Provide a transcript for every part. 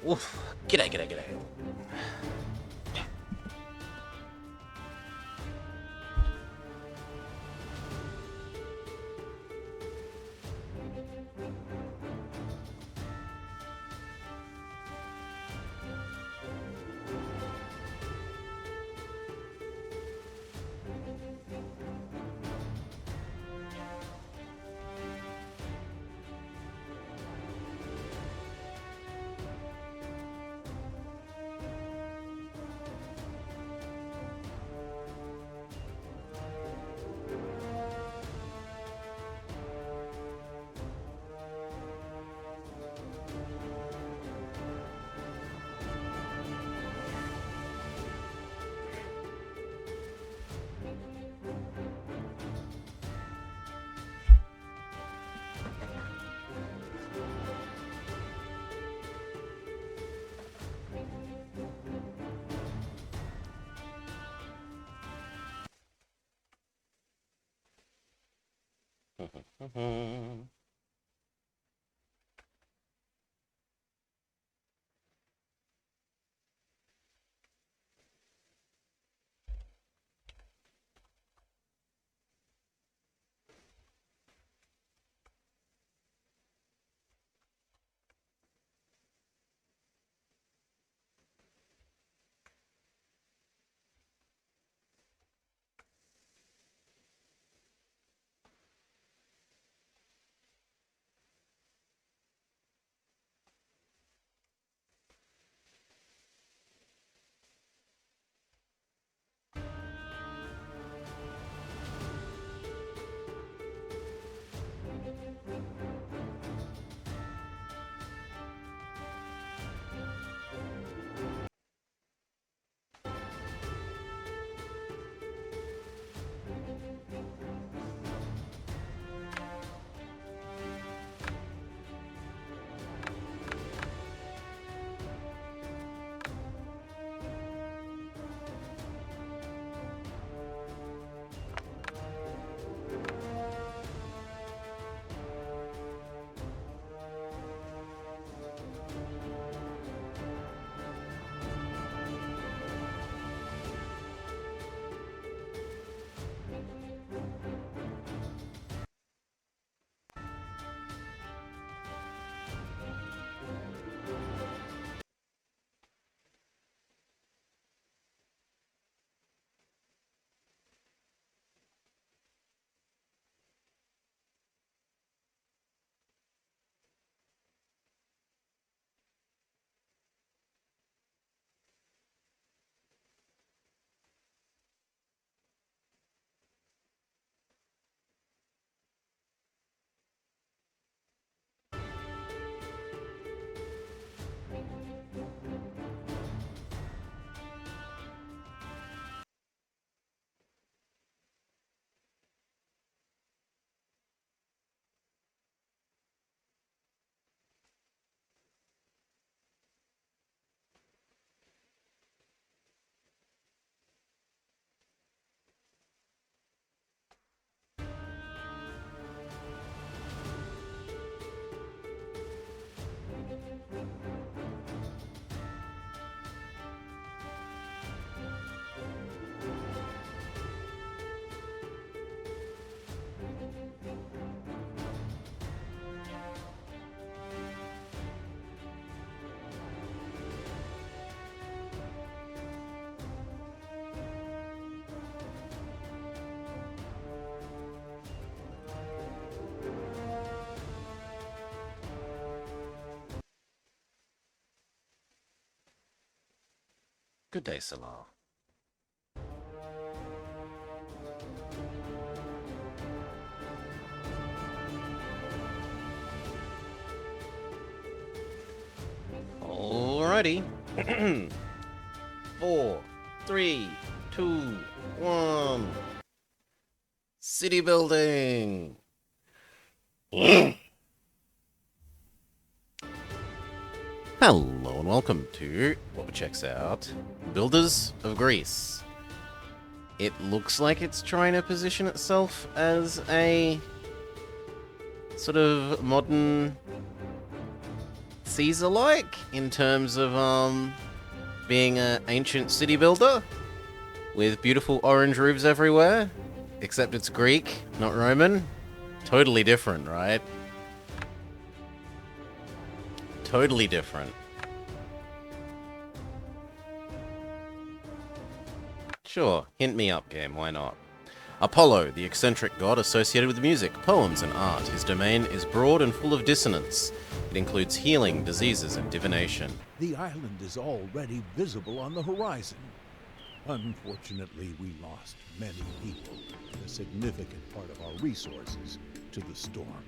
Oof. G'day, g'day, g'day. Good day, Salah. Alrighty. 4, 3, 2, 1. City building. Hello and welcome to what checks out Builders of Greece. It looks like it's trying to position itself as a sort of modern Caesar-like in terms of being an ancient city builder with beautiful orange roofs everywhere, except it's Greek, not Roman. Totally different, right? Totally different. Sure, hint me up, game, why not? Apollo, the eccentric god associated with music, poems, and art. His domain is broad and full of dissonance. It includes healing, diseases, and divination. The island is already visible on the horizon. Unfortunately, we lost many people and a significant part of our resources to the storm.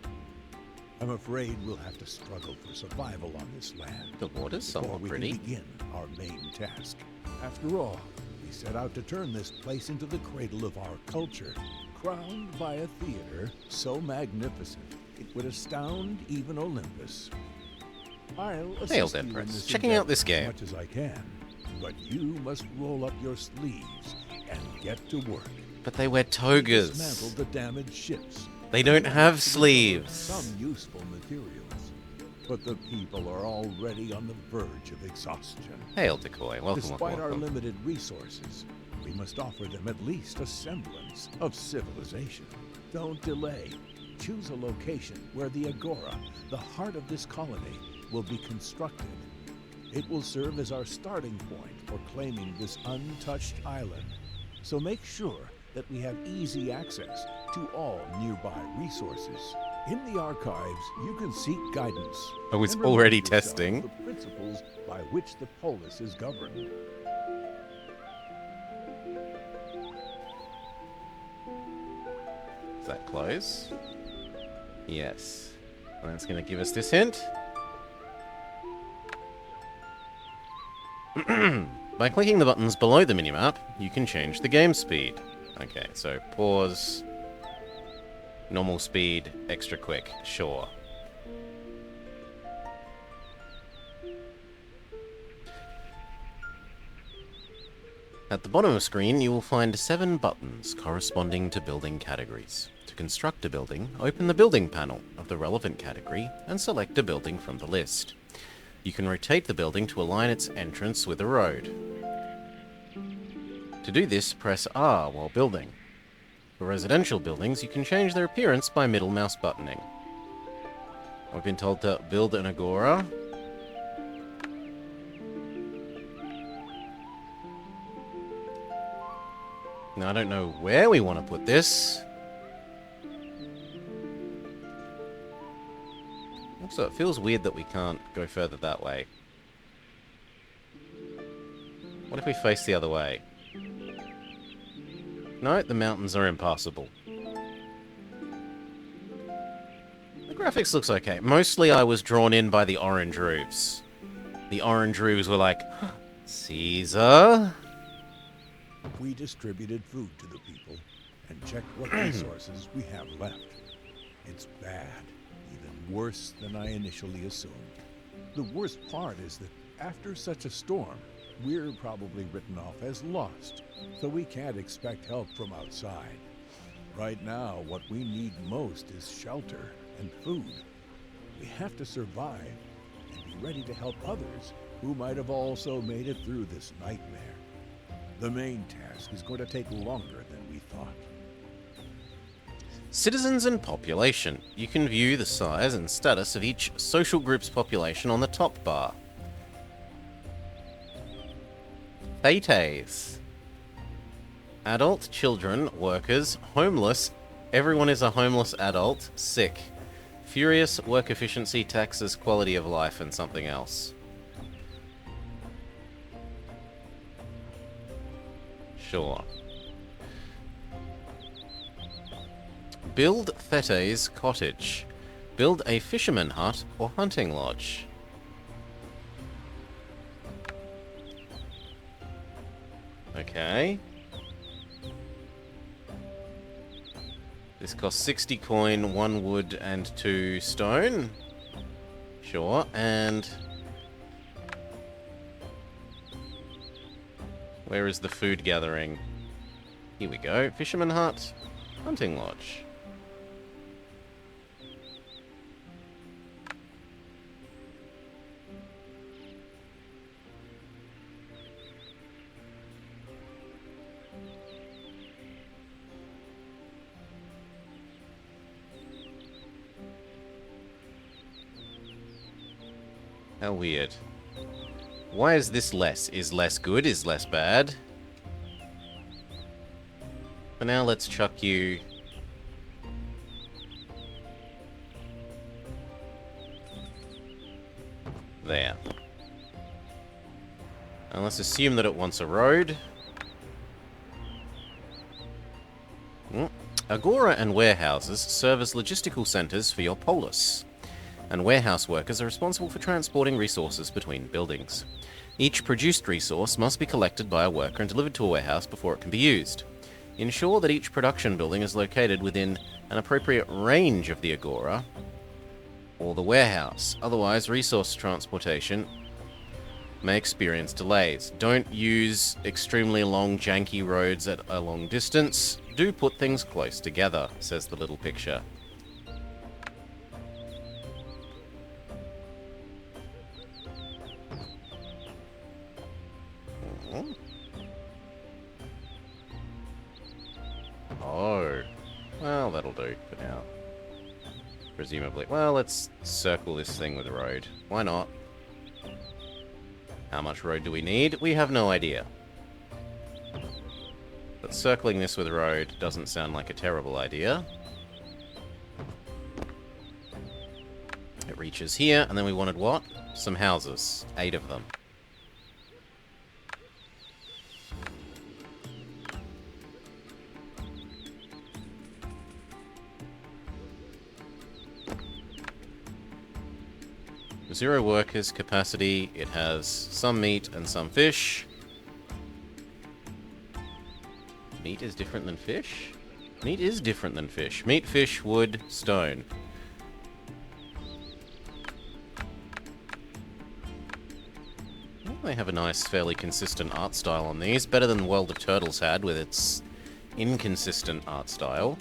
I'm afraid we'll have to struggle for survival on this land. The water's somewhat before we pretty. can begin our main task. After all, we set out to turn this place into the cradle of our culture, crowned by a theater so magnificent it would astound even Olympus. I'll assist you in Empress. this Checking out this endeavor game. as much as I can, but you must roll up your sleeves and get to work. But they wear Dismantle togas. the damaged ships. They don't have Some sleeves. useful materials, but the people are already on the verge of exhaustion. Hail, Decoy. Welcome, Despite welcome, our welcome. limited resources, we must offer them at least a semblance of civilization. Don't delay. Choose a location where the Agora, the heart of this colony, will be constructed. It will serve as our starting point for claiming this untouched island. So make sure that we have easy access to all nearby resources. In the archives, you can seek guidance. Oh, it's and remind already yourself testing. The principles by which the polis is governed. Is that close? Yes. And that's going to give us this hint. By clicking the buttons below the minimap, you can change the game speed. Okay, so pause, normal speed, extra quick, sure. At the bottom of the screen, you will find 7 buttons corresponding to building categories. To construct a building, open the building panel of the relevant category and select a building from the list. You can rotate the building to align its entrance with a road. To do this, press R while building. For residential buildings, you can change their appearance by middle mouse buttoning. We've been told to build an agora. Now, I don't know where we want to put this. Also, it feels weird that we can't go further that way. What if we face the other way? No, the mountains are impassable. The graphics looks okay. Mostly I was drawn in by the orange roofs. The orange roofs were like, Caesar? We distributed food to the people and checked what resources we have left. It's bad, even worse than I initially assumed. The worst part is that after such a storm, we're probably written off as lost, so we can't expect help from outside. Right now, what we need most is shelter and food. We have to survive and be ready to help others who might have also made it through this nightmare. The main task is going to take longer than we thought. Citizens and population. You can view the size and status of each social group's population on the top bar. Thetes. Adult, children, workers, homeless. Everyone is a homeless adult. Sick. Furious, work efficiency, taxes, quality of life, and something else. Sure. Build Thetes cottage. Build a fisherman hut or hunting lodge. Okay. This costs 60 coin, 1 wood, and 2 stone. Sure, and... where is the food gathering? Here we go. Fisherman hut, hunting lodge. How weird. Why is this less? Is less good? Is less bad? For now, let's chuck you... there. And let's assume that it wants a road. Agora and warehouses serve as logistical centers for your polis, and warehouse workers are responsible for transporting resources between buildings. Each produced resource must be collected by a worker and delivered to a warehouse before it can be used. Ensure that each production building is located within an appropriate range of the Agora or the warehouse. Otherwise, resource transportation may experience delays. Don't use extremely long, janky roads at a long distance. Do put things close together, says the little picture. Oh. Well, that'll do for now. Presumably. Well, let's circle this thing with a road. Why not? How much road do we need? We have no idea. But circling this with a road doesn't sound like a terrible idea. It reaches here, and then we wanted what? Some houses. 8 of them. Zero workers capacity. It has some meat and some fish. Meat is different than fish? Meat is different than fish. Meat, fish, wood, stone. Well, they have a nice, fairly consistent art style on these. Better than World of Turtles had with its inconsistent art style.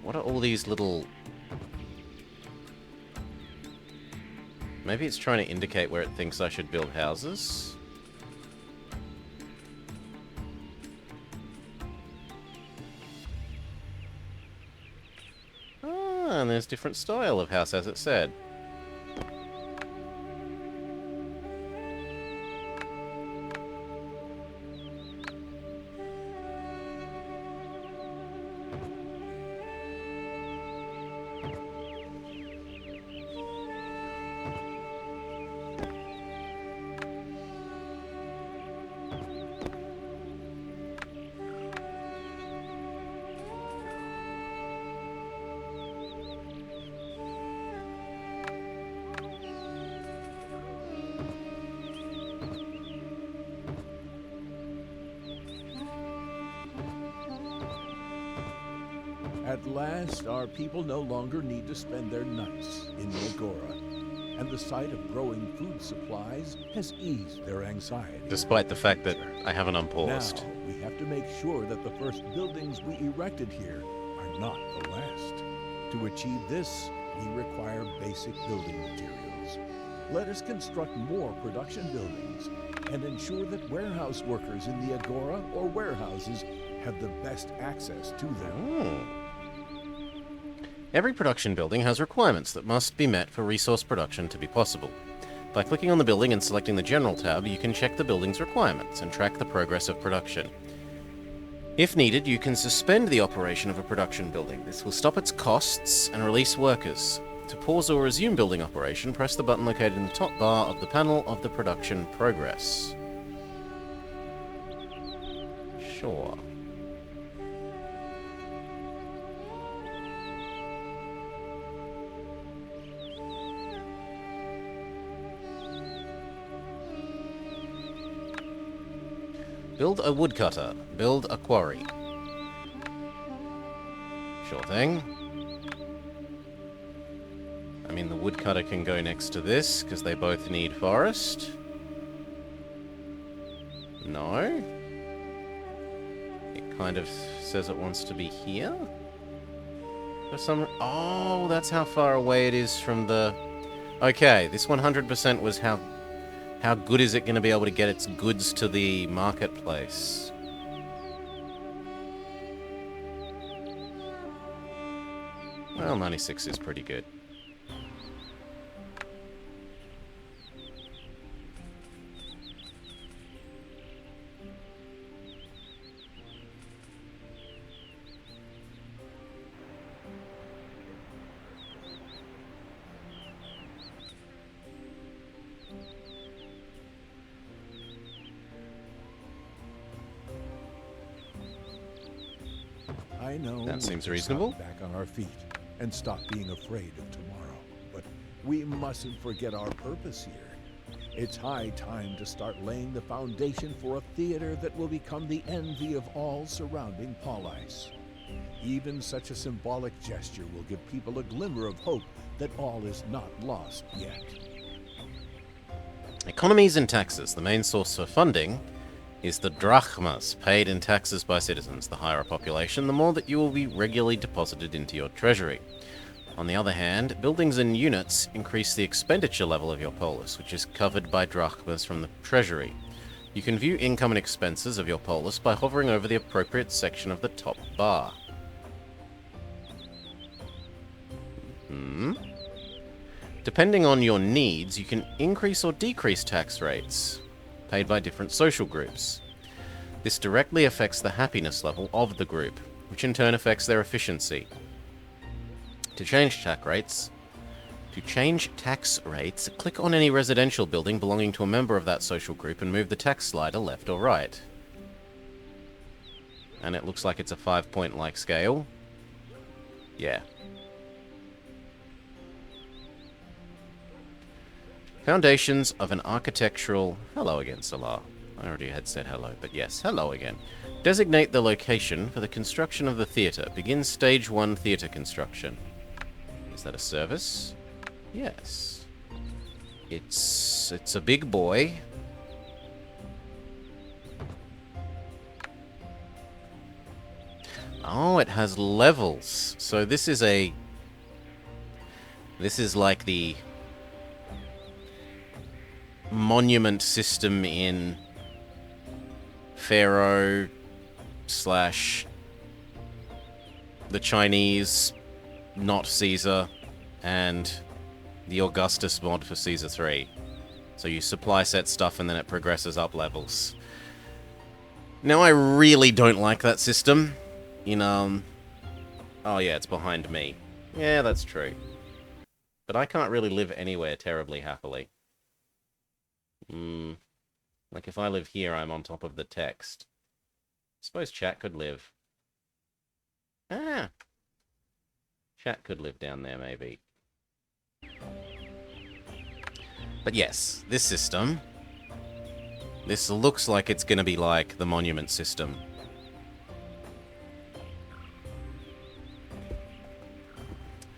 What are all these little... Maybe it's trying to indicate where it thinks I should build houses? Ah, and there's different style of house, as it said. At last, our people no longer need to spend their nights in the Agora, and the sight of growing food supplies has eased their anxiety. Despite the fact that I haven't unpaused. Now, we have to make sure that the first buildings we erected here are not the last. To achieve this, we require basic building materials. Let us construct more production buildings and ensure that warehouse workers in the Agora or warehouses have the best access to them. Every production building has requirements that must be met for resource production to be possible. By clicking on the building and selecting the General tab, you can check the building's requirements and track the progress of production. If needed, you can suspend the operation of a production building. This will stop its costs and release workers. To pause or resume building operation, press the button located in the top bar of the panel of the production progress. Sure. Build a woodcutter. Build a quarry. Sure thing. I mean, the woodcutter can go next to this, because they both need forest. No. It kind of says it wants to be here. For some... Oh, that's how far away it is from the... Okay, this 100% was how good is it going to be able to get its goods to the marketplace? Well, 96 is pretty good. I know That seems we reasonable. got back on our feet and stop being afraid of tomorrow, but we mustn't forget our purpose here. It's high time to start laying the foundation for a theater that will become the envy of all surrounding Paulice. Even such a symbolic gesture will give people a glimmer of hope that all is not lost yet. Economies and taxes. The main source for funding is the drachmas paid in taxes by citizens. The higher a population, the more that you will be regularly deposited into your treasury. On the other hand, buildings and units increase the expenditure level of your polis, which is covered by drachmas from the treasury. You can view income and expenses of your polis by hovering over the appropriate section of the top bar. Depending on your needs, you can increase or decrease tax rates paid by different social groups. This directly affects the happiness level of the group, which in turn affects their efficiency. To change tax rates, click on any residential building belonging to a member of that social group and move the tax slider left or right. And it looks like it's a 5-point-like scale. Yeah. Foundations of an architectural... Hello again, Salar. I already had said hello, but yes, hello again. Designate the location for the construction of the theatre. Begin Stage 1 theatre construction. Is that a service? Yes. It's a big boy. Oh, it has levels. So this is like the monument system in Pharaoh / the Chinese, not Caesar, and the Augustus mod for Caesar 3. So you supply set stuff and then it progresses up levels. Now I really don't like that system. Oh yeah, it's behind me. Yeah, that's true. But I can't really live anywhere terribly happily. Like if I live here, I'm on top of the text. I suppose chat could live. Chat could live down there, maybe. But yes, this system. This looks like it's going to be like the monument system.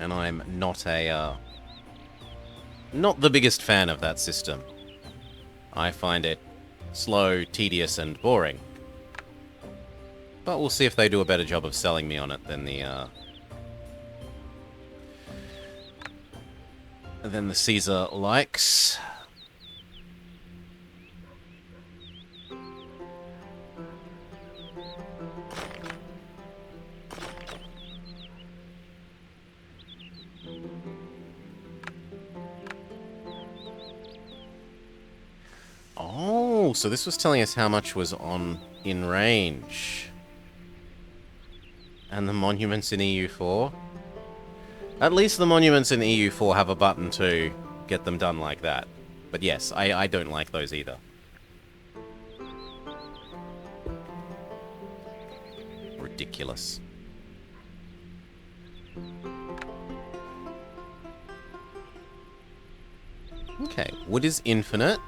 And I'm not not the biggest fan of that system. I find it slow, tedious, and boring. But we'll see if they do a better job of selling me on it than the Caesar likes. Oh, so this was telling us how much was in range. And the monuments in EU4? At least the monuments in EU4 have a button to get them done like that. But yes, I don't like those either. Ridiculous. Okay, wood is infinite.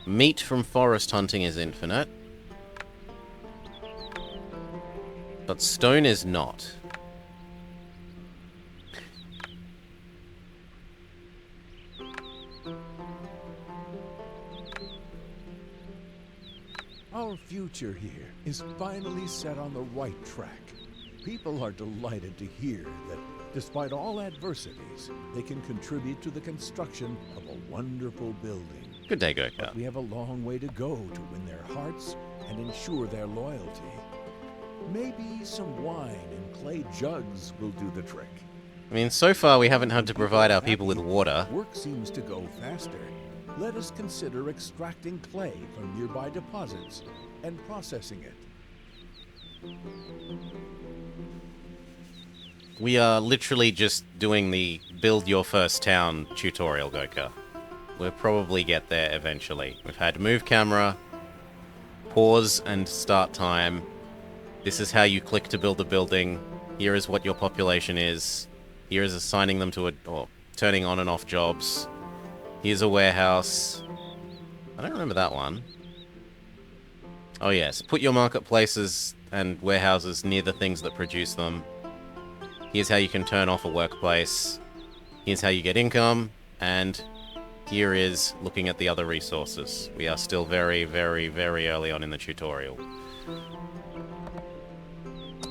Meat from forest hunting is infinite. But stone is not. Our future here is finally set on the right track. People are delighted to hear that, despite all adversities, they can contribute to the construction of a wonderful building. Good day, Gurkha. But we have a long way to go to win their hearts and ensure their loyalty. Maybe some wine in clay jugs will do the trick. I mean, so far we haven't had to provide our people with water. Work seems to go faster. Let us consider extracting clay from nearby deposits and processing it. We are literally just doing the build your first town tutorial, Goka. We'll probably get there eventually. We've had move camera, pause and start time. This is how you click to build a building. Here is what your population is. Here is assigning them to or turning on and off jobs. Here's a warehouse. I don't remember that one. Oh yes, put your marketplaces and warehouses near the things that produce them. Here's how you can turn off a workplace. Here's how you get income. And here is looking at the other resources. We are still very, very, very early on in the tutorial.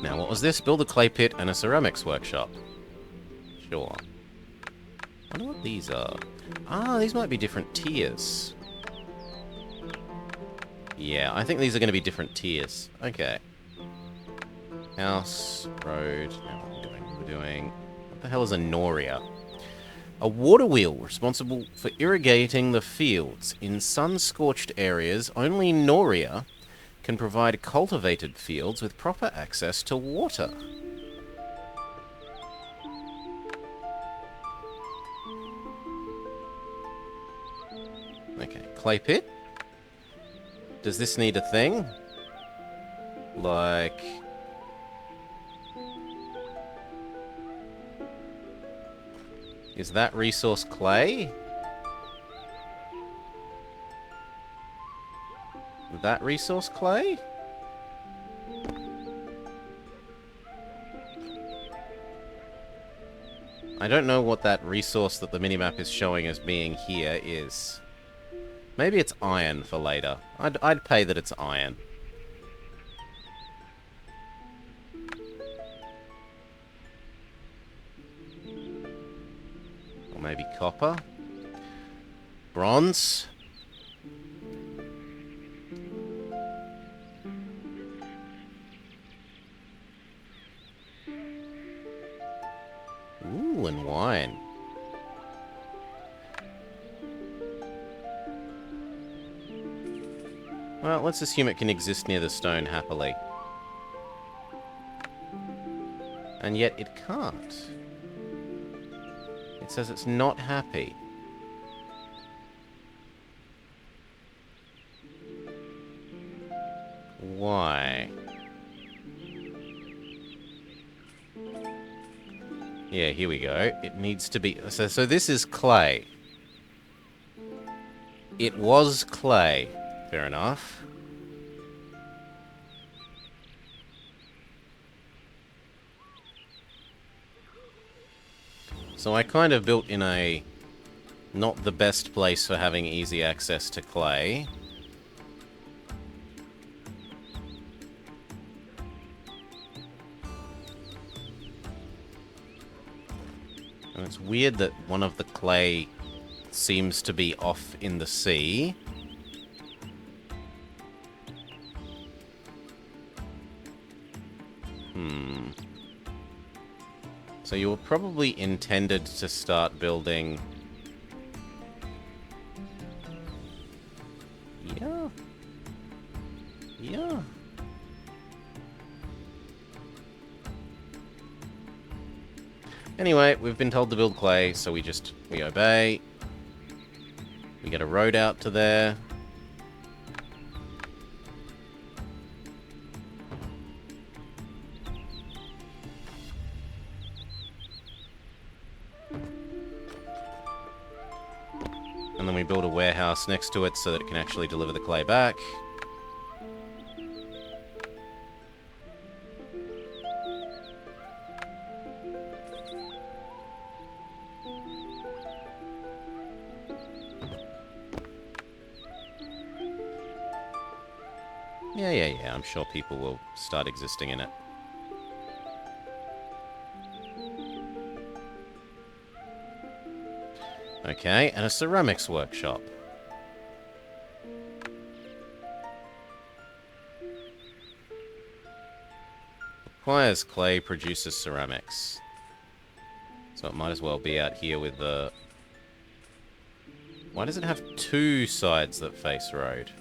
Now, what was this? Build a clay pit and a ceramics workshop. Sure. I wonder what these are. Ah, these might be different tiers. Yeah, I think these are going to be different tiers. Okay. House, road. Now what we're doing. What the hell is a Noria? A water wheel responsible for irrigating the fields. In sun-scorched areas, only Noria can provide cultivated fields with proper access to water. Okay, clay pit. Does this need a thing? Like... Is that resource clay? That resource clay? I don't know what that resource that the minimap is showing as being here is. Maybe it's iron for later. I'd pay that it's iron. Or maybe copper. Bronze. Ooh, and wine. Well, let's assume it can exist near the stone happily. And yet it can't. It says it's not happy. Why? Yeah, here we go. It needs to be... So this is clay. It was clay. Fair enough. So I kind of built in a... not the best place for having easy access to clay. And it's weird that one of the clay seems to be off in the sea. So you were probably intended to start building... Yeah. Yeah. Anyway, we've been told to build clay, so we obey. We get a road out to there. And then we build a warehouse next to it so that it can actually deliver the clay back. Yeah, I'm sure people will start existing in it. Okay, and a ceramics workshop. Requires clay, produces ceramics. So it might as well be out here with the... Why does it have two sides that face road?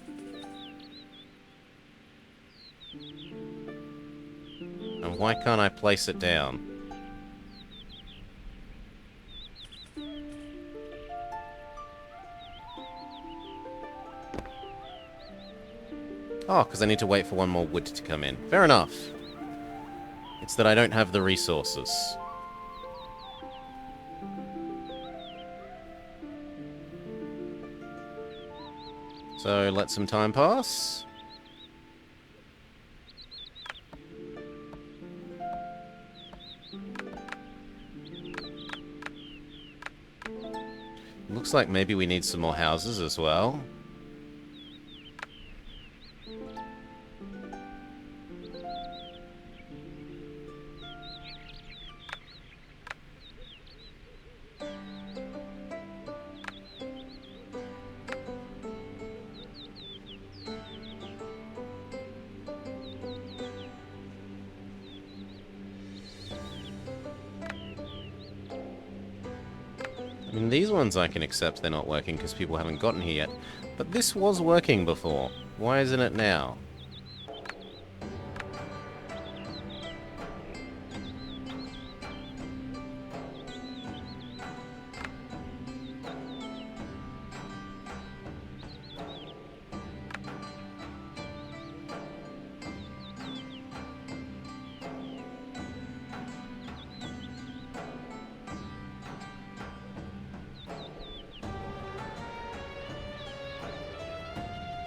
And why can't I place it down? Oh, because I need to wait for one more wood to come in. Fair enough. It's that I don't have the resources. So, let some time pass. Looks like maybe we need some more houses as well. I mean, these ones I can accept they're not working because people haven't gotten here yet. But this was working before. Why isn't it now?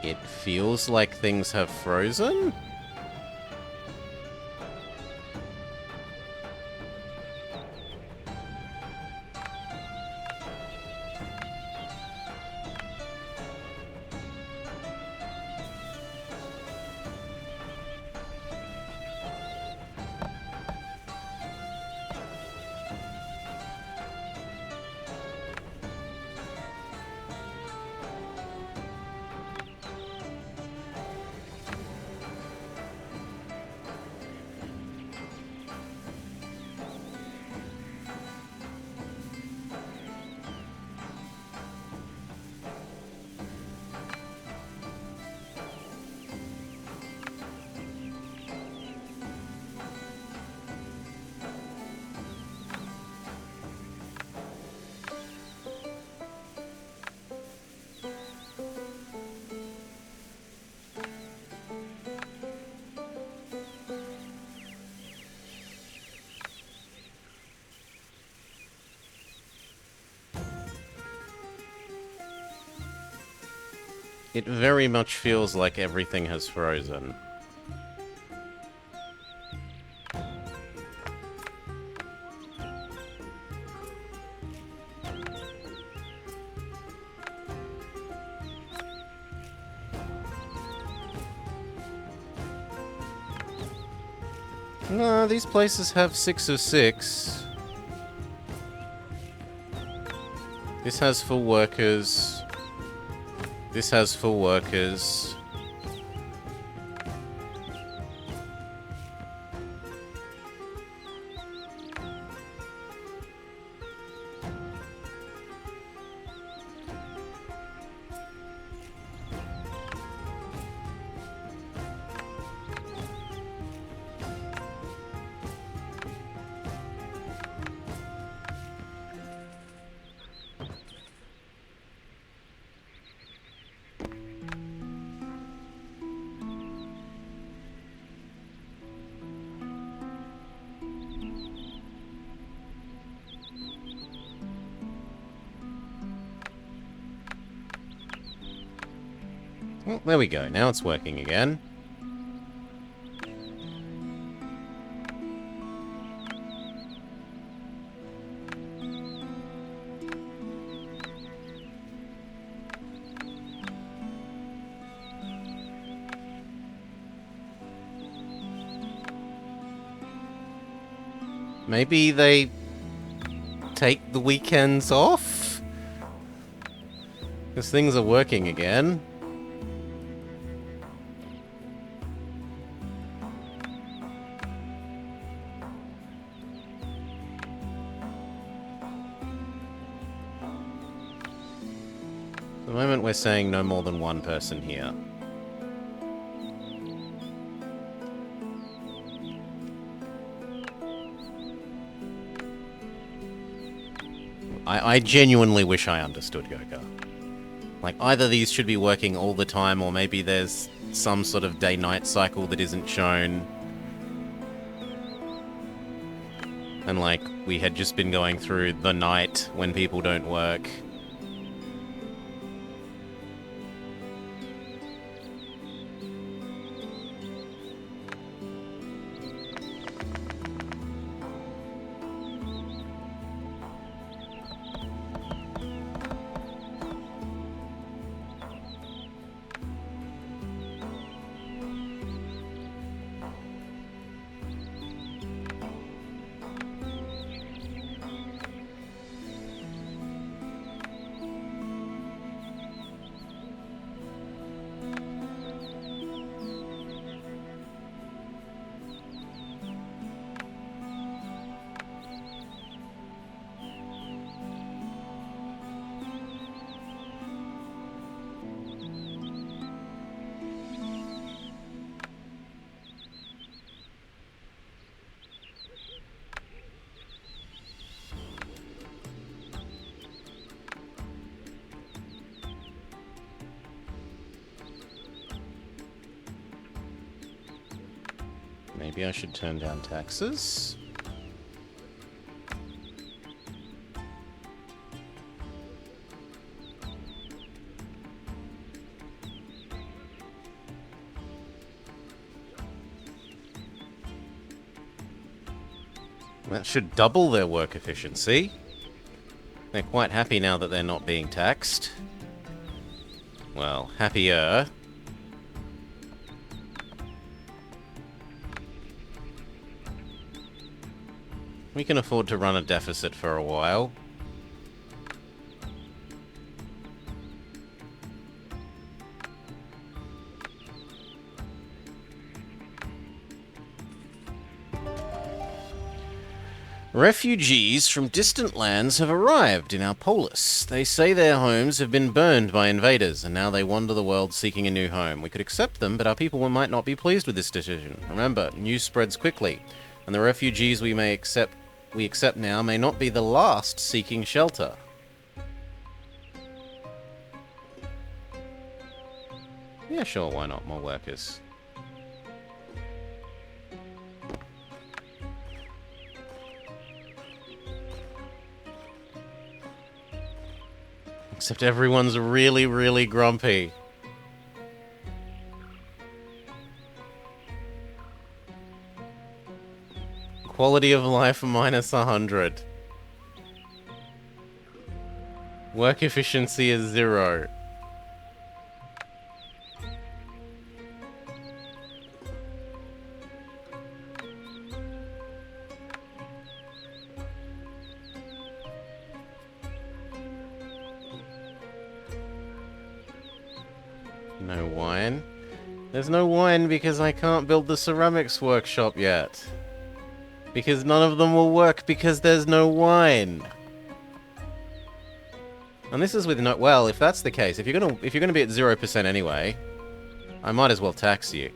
It feels like things have frozen? It very much feels like everything has frozen. No, these places have 6 of 6. This has for workers. This has for workers. Well, there we go. Now it's working again. Maybe they take the weekends off? Because things are working again. moment we're saying no more than one person here. I genuinely wish I understood Goka. Like, either these should be working all the time, or maybe there's some sort of day-night cycle that isn't shown. And, like, we had just been going through the night when people don't work. Maybe I should turn down taxes? That should double their work efficiency. They're quite happy now that they're not being taxed. Well, happier. We can afford to run a deficit for a while. Refugees from distant lands have arrived in our polis. They say their homes have been burned by invaders, and now they wander the world seeking a new home. We could accept them, but our people might not be pleased with this decision. Remember, news spreads quickly, and the refugees we accept now may not be the last seeking shelter. Yeah, sure, why not? More workers. Except everyone's really, really grumpy. Quality of life minus 100. Work efficiency is 0. No wine? There's no wine because I can't build the ceramics workshop yet. Because none of them will work because there's no wine. And this is with no... Well, if that's the case, if you're gonna be at 0% anyway, I might as well tax you.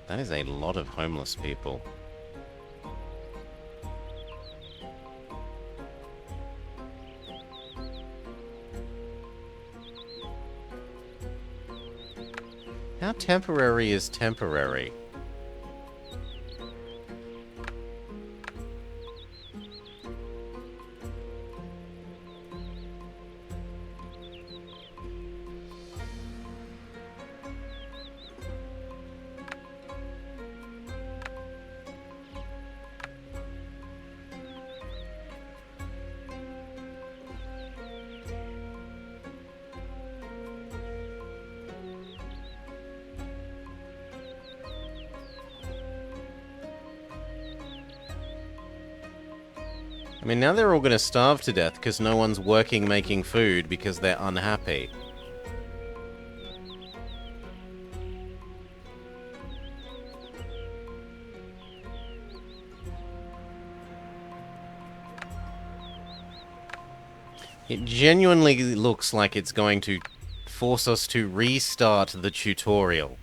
That is a lot of homeless people. How temporary is temporary? I mean, now they're all going to starve to death because no one's working making food because they're unhappy. It genuinely looks like it's going to force us to restart the tutorial.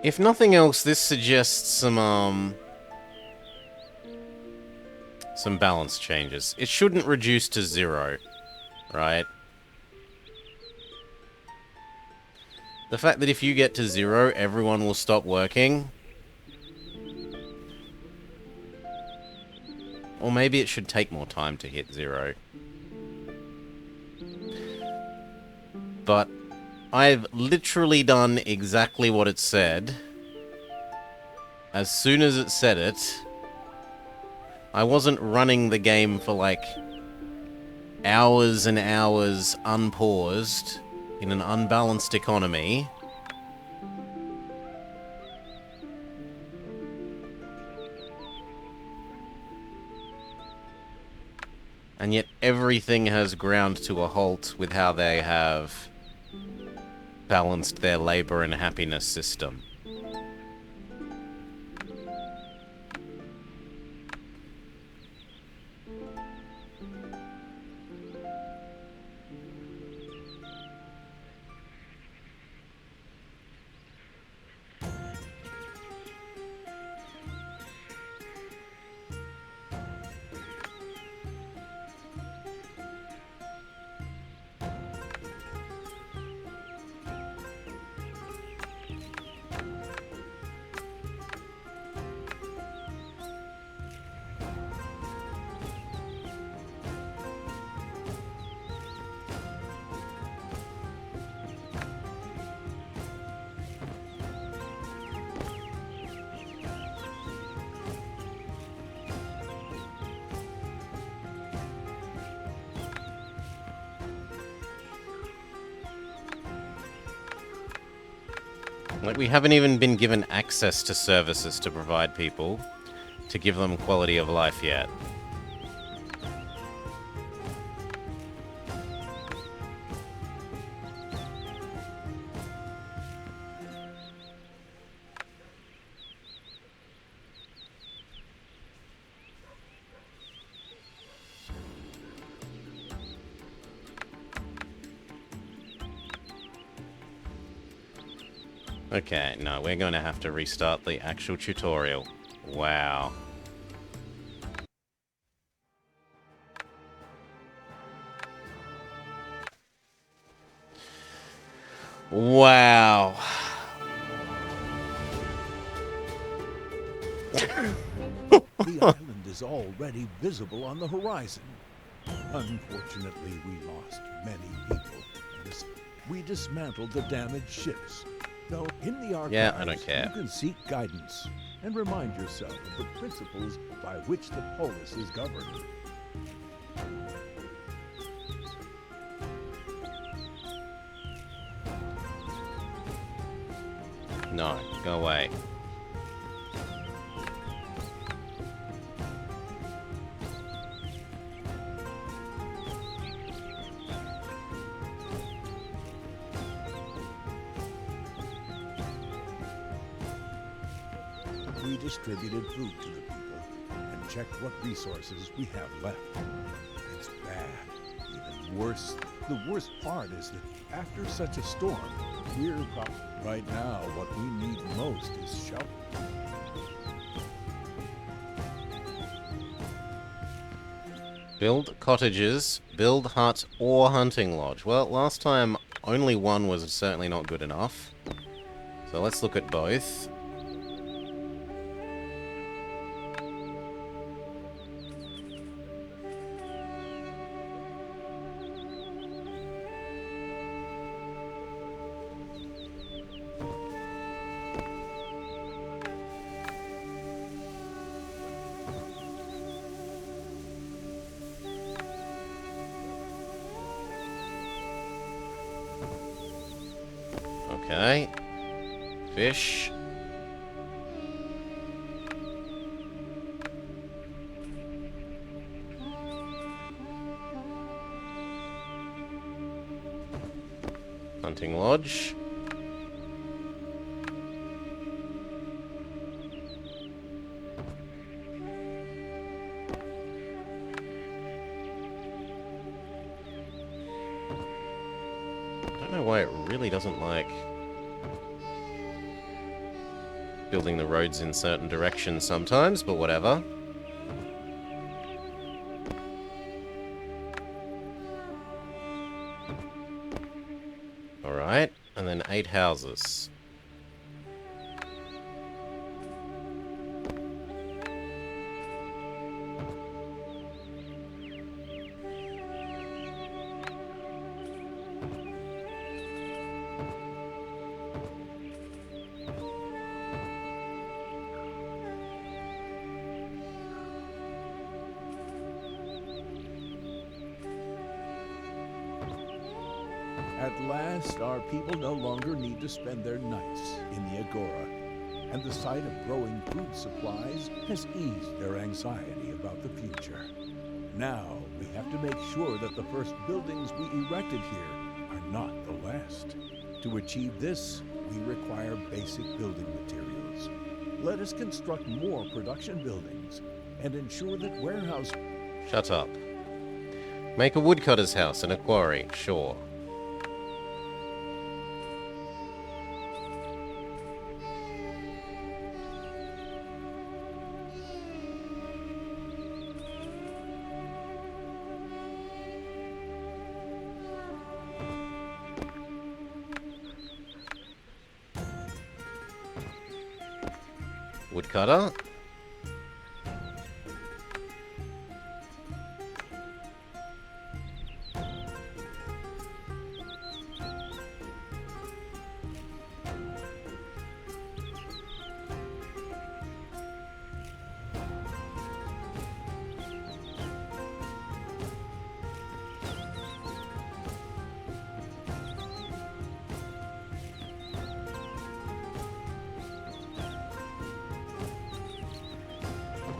If nothing else, this suggests some balance changes. It shouldn't reduce to 0, right? The fact that if you get to 0, everyone will stop working. Or maybe it should take more time to hit 0. But I've literally done exactly what it said. As soon as it said it, I wasn't running the game for like hours and hours unpaused in an unbalanced economy. And yet everything has ground to a halt with how they have balanced their labor and happiness system. Like, we haven't even been given access to services to provide people to give them quality of life yet. Okay, no, we're going to have to restart the actual tutorial. Wow. Wow. The island is already visible on the horizon. Unfortunately, we lost many people. We dismantled the damaged ships. Though in the archives, Yeah, I don't care. you can seek guidance and remind yourself of the principles by which the polis is governed. No, go away. We distributed food to the people and checked what resources we have left. It's bad, even worse. The worst part is that after such a storm, right now what we need most is shelter. Build cottages, build hut or hunting lodge. Well, last time only one was certainly not good enough. So let's look at both. Okay. Fish. Hunting lodge. I don't know why it really doesn't like building the roads in certain directions sometimes, but whatever. Alright, and then 8 houses. At last, our people no longer need to spend their nights in the Agora, and the sight of growing food supplies has eased their anxiety about the future. Now, we have to make sure that the first buildings we erected here are not the last. To achieve this, we require basic building materials. Let us construct more production buildings and ensure that warehouse... Shut up. Make a woodcutter's house and a quarry, sure. Woodcutter.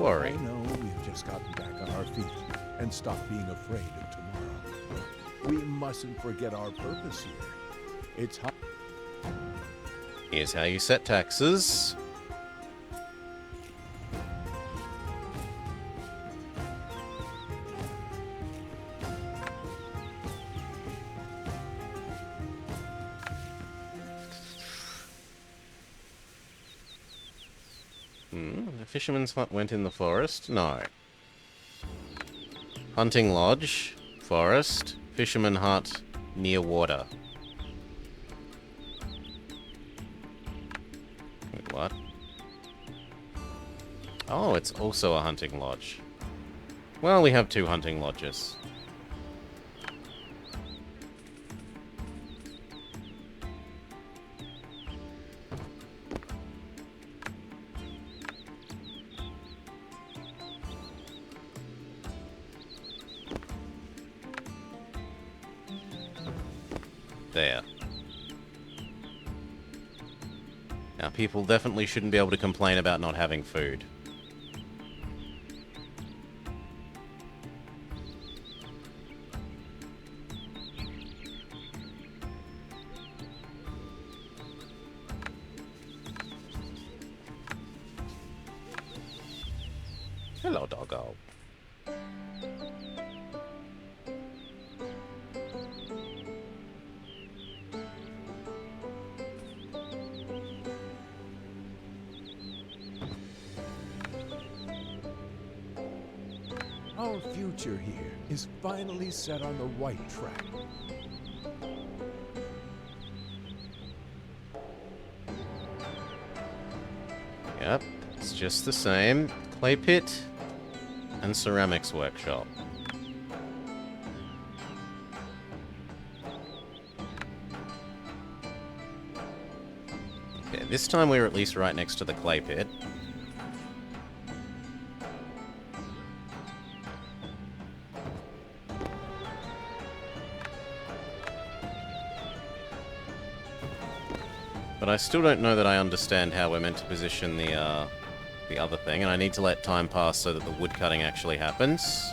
I know we've just gotten back on our feet and stopped being afraid of tomorrow. We mustn't forget our purpose here. It's how... Here's how you set taxes. The fisherman's hut went in the forest? No. Hunting lodge, forest, fisherman hut, near water. Wait, what? Oh, it's also a hunting lodge. Well, we have 2 hunting lodges. There. Now, people definitely shouldn't be able to complain about not having food. Hello, doggo. Our future here is finally set on the right track. It's just the same. Clay pit and ceramics workshop. Okay, this time we're at least right next to the clay pit. But I still don't know that I understand how we're meant to position the other thing, and I need to let time pass so that the wood cutting actually happens.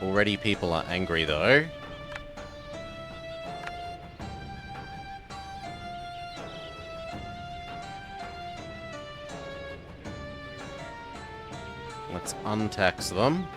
Already people are angry, though. Let's untax them.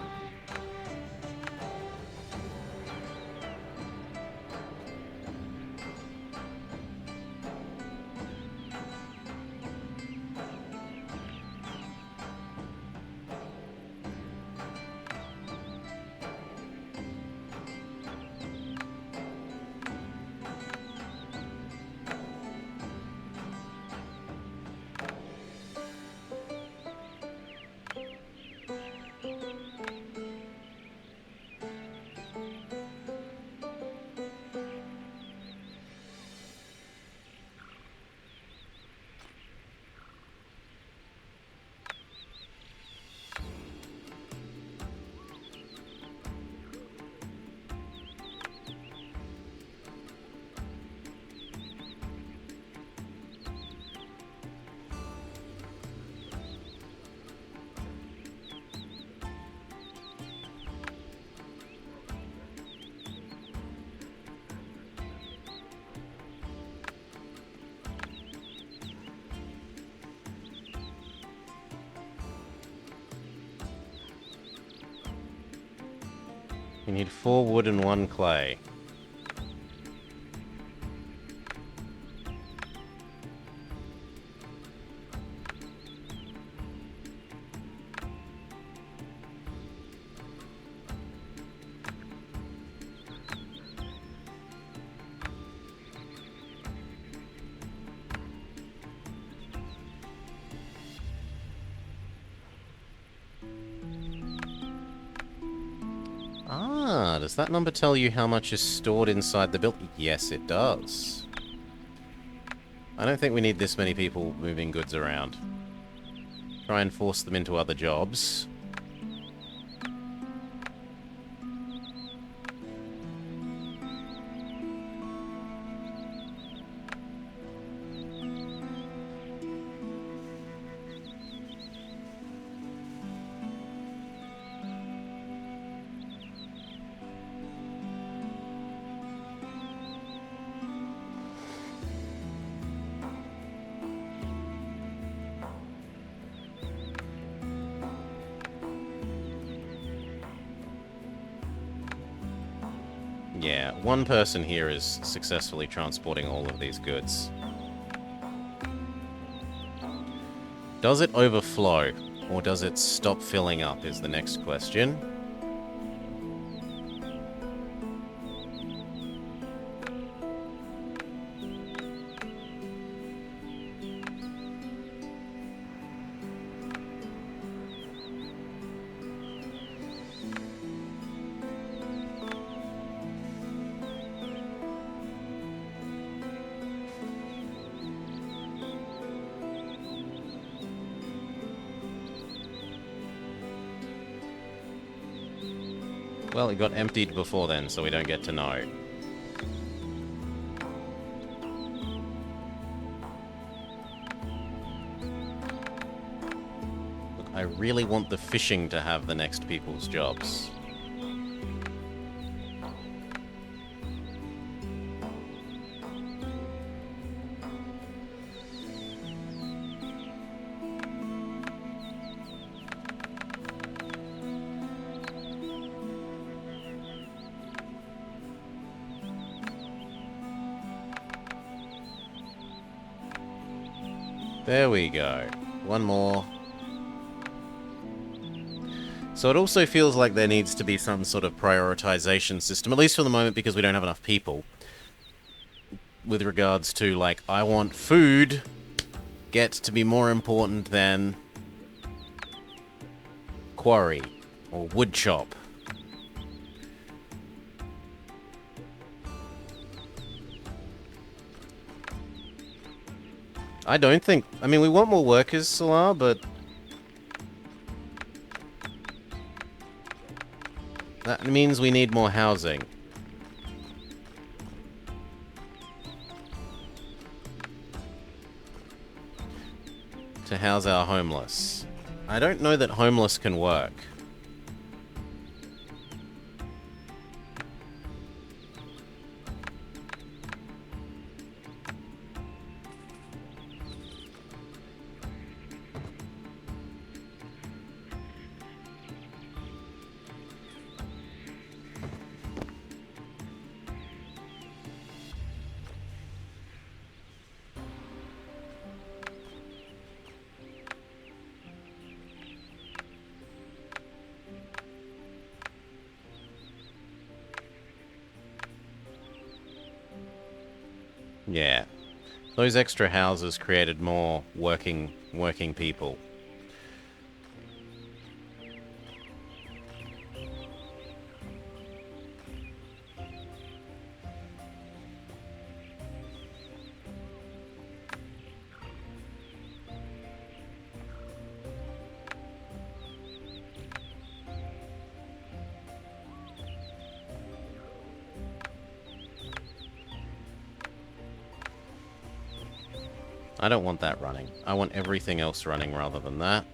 We need 4 wood and 1 clay. Ah, does that number tell you how much is stored inside the building? Yes, it does. I don't think we need this many people moving goods around. Try and force them into other jobs. Yeah, one person here is successfully transporting all of these goods. Does it overflow, or does it stop filling up is the next question. Well, it got emptied before then, so we don't get to know. Look, I really want the fishing to have the next people's jobs. There we go. One more. So it also feels like there needs to be some sort of prioritization system, at least for the moment because we don't have enough people. with regards to, like, I want food get to be more important than quarry or wood chop. I don't think... I mean, we want more workers, Solar, but... that means we need more housing. To house our homeless. I don't know that homeless can work. Yeah. Those extra houses created more working people. I don't want that running. I want everything else running rather than that.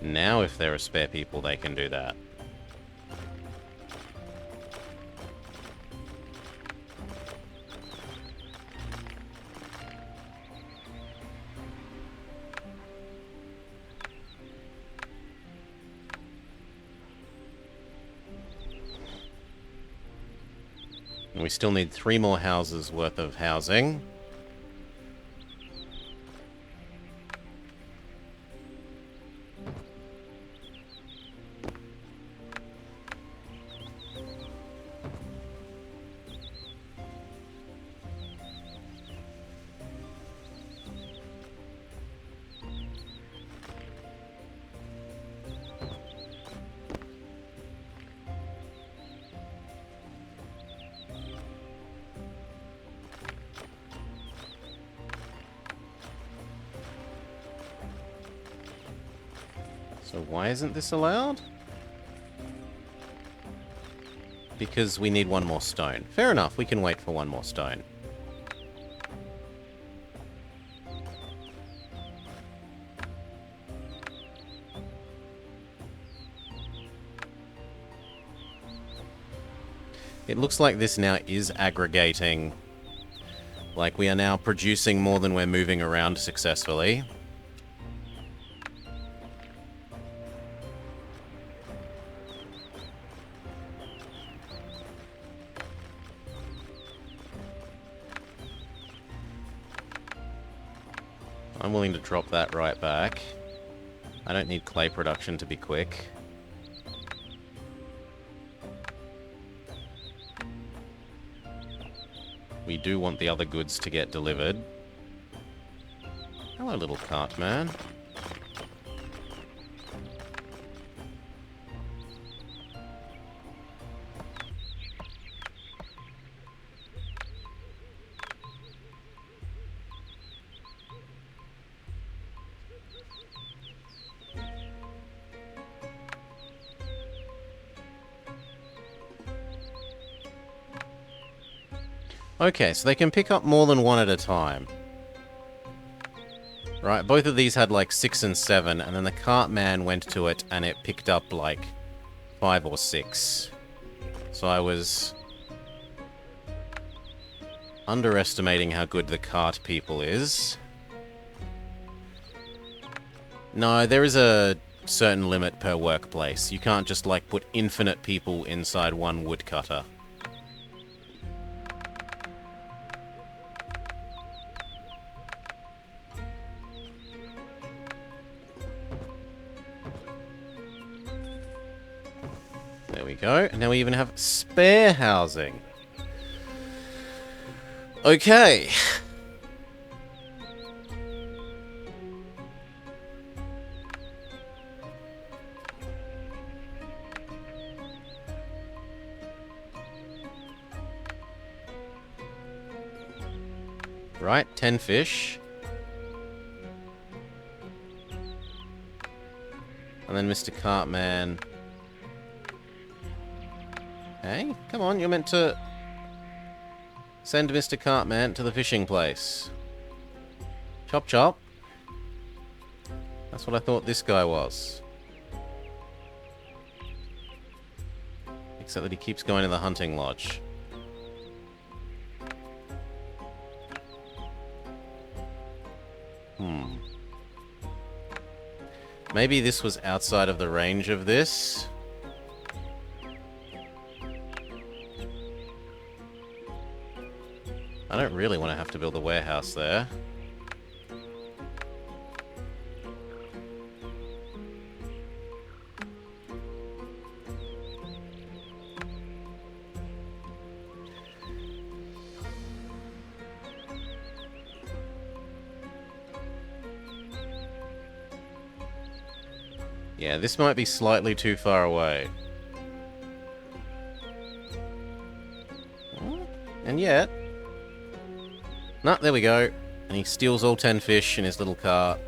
Now, if there are spare people, they can do that. And we still need 3 more houses worth of housing. So why isn't this allowed? Because we need 1 more stone. Fair enough, we can wait for 1 more stone. It looks like this now is aggregating. Like, we are now producing more than we're moving around successfully. I'm willing to drop that right back. I don't need clay production to be quick. We do want the other goods to get delivered. Hello, little cart man. Okay, so they can pick up more than 1 at a time. Right, both of these had like 6 and 7, and then the cart man went to it and it picked up like 5 or 6. So I was underestimating how good the cart people is. No, there is a certain limit per workplace. You can't just, like, put infinite people inside one woodcutter. There we go. And now we even have spare housing. Okay. Right, 10 fish. And then Mr. Cartman. Hey, come on, you're meant to send Mr. Cartman to the fishing place. Chop chop. That's what I thought this guy was. Except that he keeps going to the hunting lodge. Maybe this was outside of the range of this. I don't really want to have to build a warehouse there. Yeah, this might be slightly too far away. And yet... No, there we go. And he steals all 10 fish in his little cart.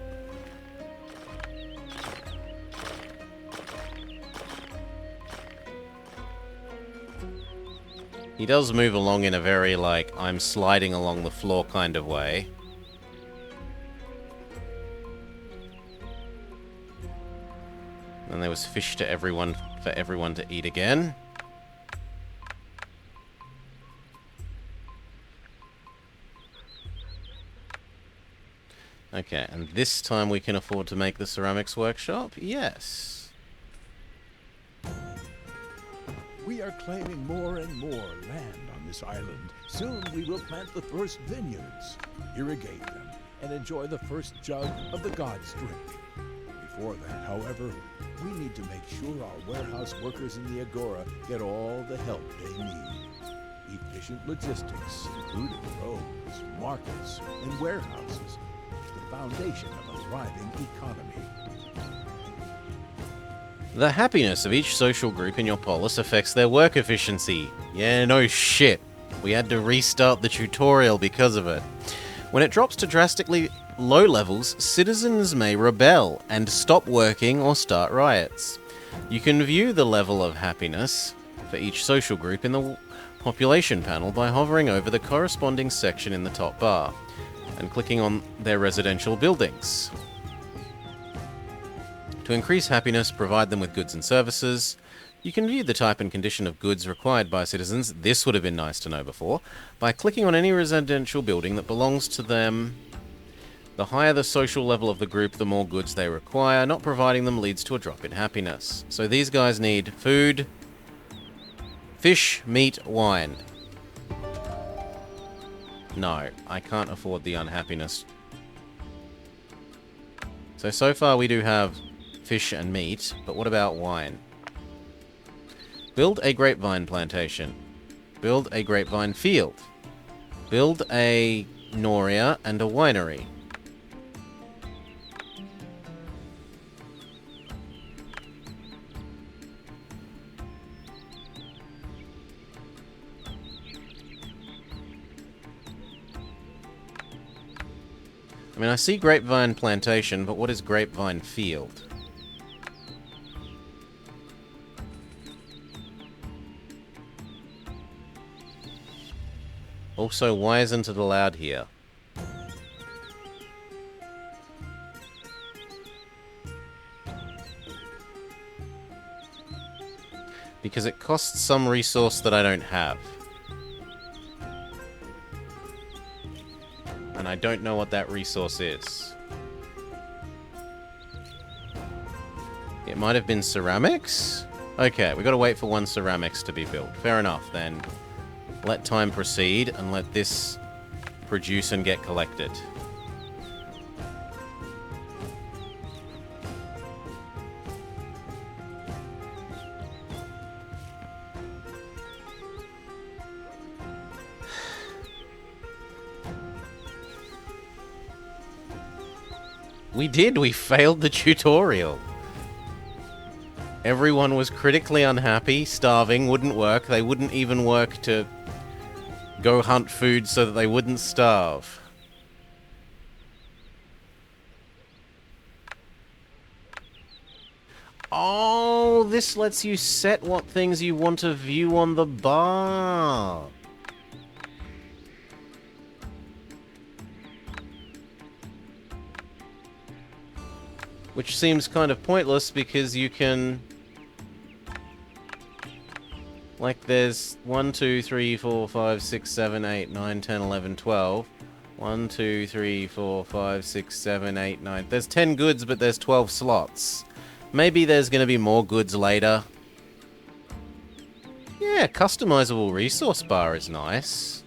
He does move along in a very, like, I'm sliding along the floor kind of way. And there was fish to everyone, for everyone to eat again. Okay, and this time we can afford to make the ceramics workshop? Yes. We are claiming more and more land on this island. Soon we will plant the first vineyards, irrigate them, and enjoy the first jug of the God's drink. Before that, however, we need to make sure our warehouse workers in the Agora get all the help they need. Efficient logistics, including roads, markets, and warehouses, the foundation of a thriving economy. The happiness of each social group in your polis affects their work efficiency. Yeah, no shit. We had to restart the tutorial because of it. When it drops to drastically low levels, citizens may rebel and stop working or start riots. You can view the level of happiness for each social group in the population panel by hovering over the corresponding section in the top bar and clicking on their residential buildings. To increase happiness, provide them with goods and services. You can view the type and condition of goods required by citizens, this would have been nice to know before, by clicking on any residential building that belongs to them. The higher the social level of the group, the more goods they require. Not providing them leads to a drop in happiness. So these guys need food, fish, meat, wine. No, I can't afford the unhappiness. So far we do have fish and meat, but what about wine? Build a grapevine plantation. Build a grapevine field. Build a noria and a winery. I mean, I see grapevine plantation, but what is grapevine field? Also, why isn't it allowed here? Because it costs some resource that I don't have. and I don't know what that resource is. It might have been ceramics? Okay, we gotta wait for one ceramics to be built. Fair enough, then. Let time proceed, and let this produce and get collected. We did! We failed the tutorial! Everyone was critically unhappy, starving, wouldn't work. They wouldn't even work to go hunt food so that they wouldn't starve. Oh, this lets you set what things you want to view on the bar. Which seems kind of pointless because you can... Like, there's 1, 2, 3, 4, 5, 6, 7, 8, 9, 10, 11, 12. 1, 2, 3, 4, 5, 6, 7, 8, 9. There's 10 goods, but there's 12 slots. Maybe there's going to be more goods later. Yeah, customizable resource bar is nice.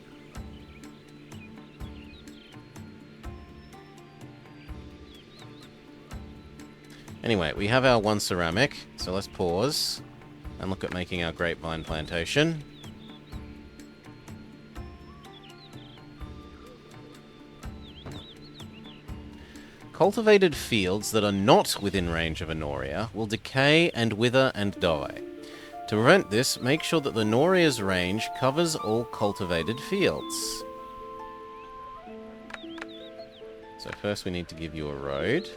Anyway, we have our one ceramic, so let's pause and look at making our grapevine plantation. Cultivated fields that are not within range of a Noria will decay and wither and die. To prevent this, make sure that the Noria's range covers all cultivated fields. So first we need to give you a road.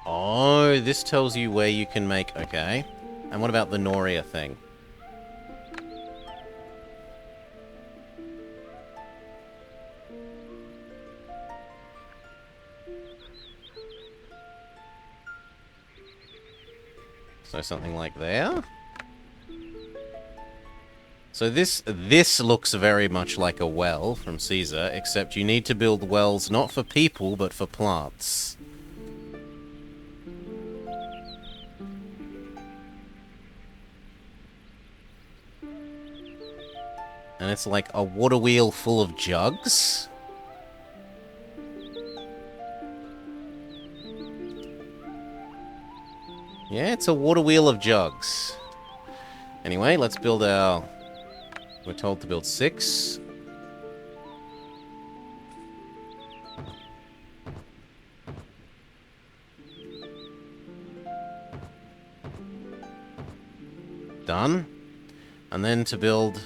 Oh, this tells you where you can make... Okay. And what about the Noria thing? So something like there? So this looks very much like a well from Caesar, except you need to build wells not for people, but for plants. And it's like a water wheel full of jugs. Yeah, it's a water wheel of jugs. Anyway, let's build our... We're told to build 6. Done. And then to build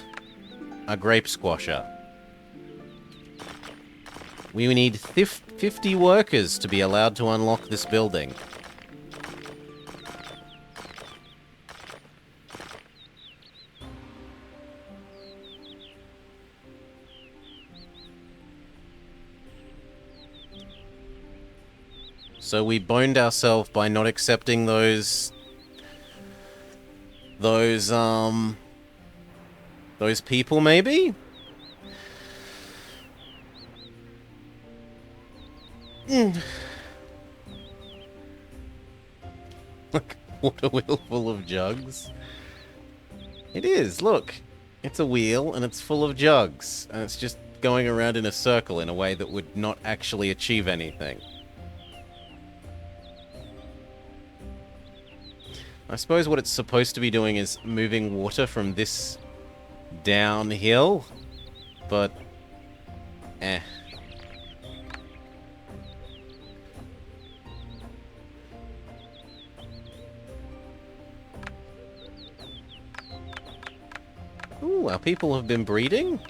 a grape squasher. We need 50 workers to be allowed to unlock this building. So we boned ourselves by not accepting those people, maybe? Look, water wheel full of jugs. It is, look. It's a wheel, and it's full of jugs. And it's just going around in a circle in a way that would not actually achieve anything. I suppose what it's supposed to be doing is moving water from this downhill, but eh. Ooh, our people have been breeding?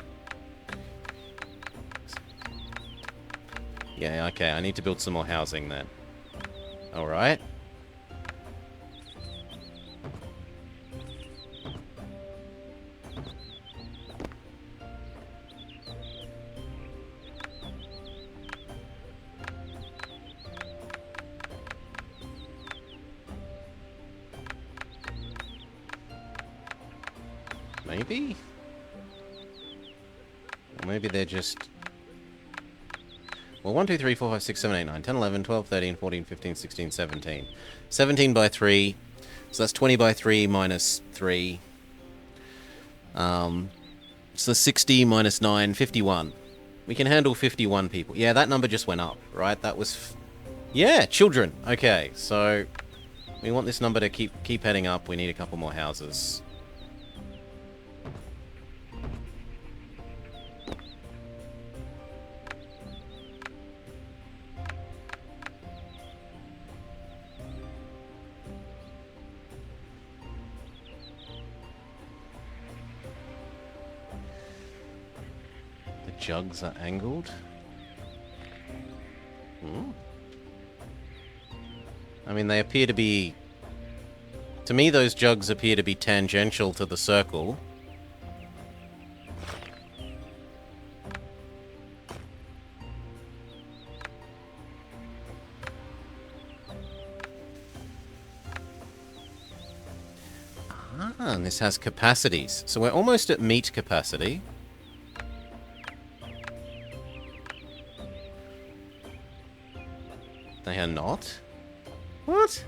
Yeah, okay, I need to build some more housing then. Alright. maybe? Or maybe they're just... Well, 1, 2, 3, 4, 5, 6, 7, 8, 9, 10, 11, 12, 13, 14, 15, 16, 17. 17 by 3. So that's 20 by 3 minus 3. So 60 minus 9, 51. We can handle 51 people. Yeah, that number just went up, right? That was... Yeah, children. Okay, so... We want this number to keep heading up. We need a couple more houses. The jugs are angled. I mean, they appear to be... To me, those jugs appear to be tangential to the circle. Ah, and this has capacities. So we're almost at meat capacity. They are not? What?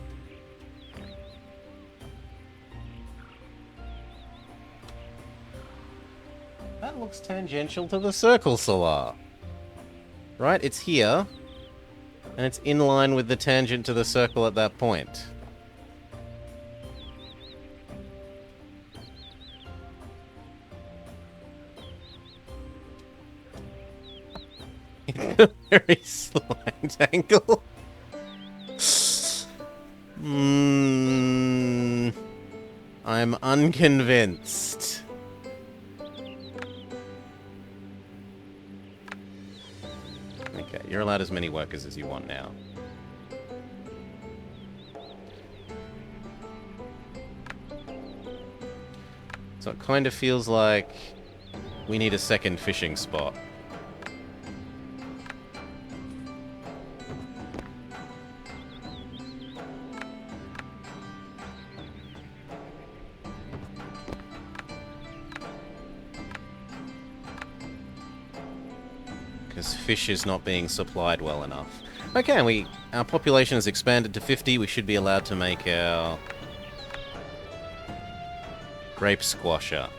That looks tangential to the circle, Solar. Right, it's here. And it's in line with the tangent to the circle at that point. It's a very slight angle. I'm unconvinced. Okay, you're allowed as many workers as you want now. So it kind of feels like we need a second fishing spot. Because fish is not being supplied well enough. Okay, and our population has expanded to 50. We should be allowed to make our grape squasher.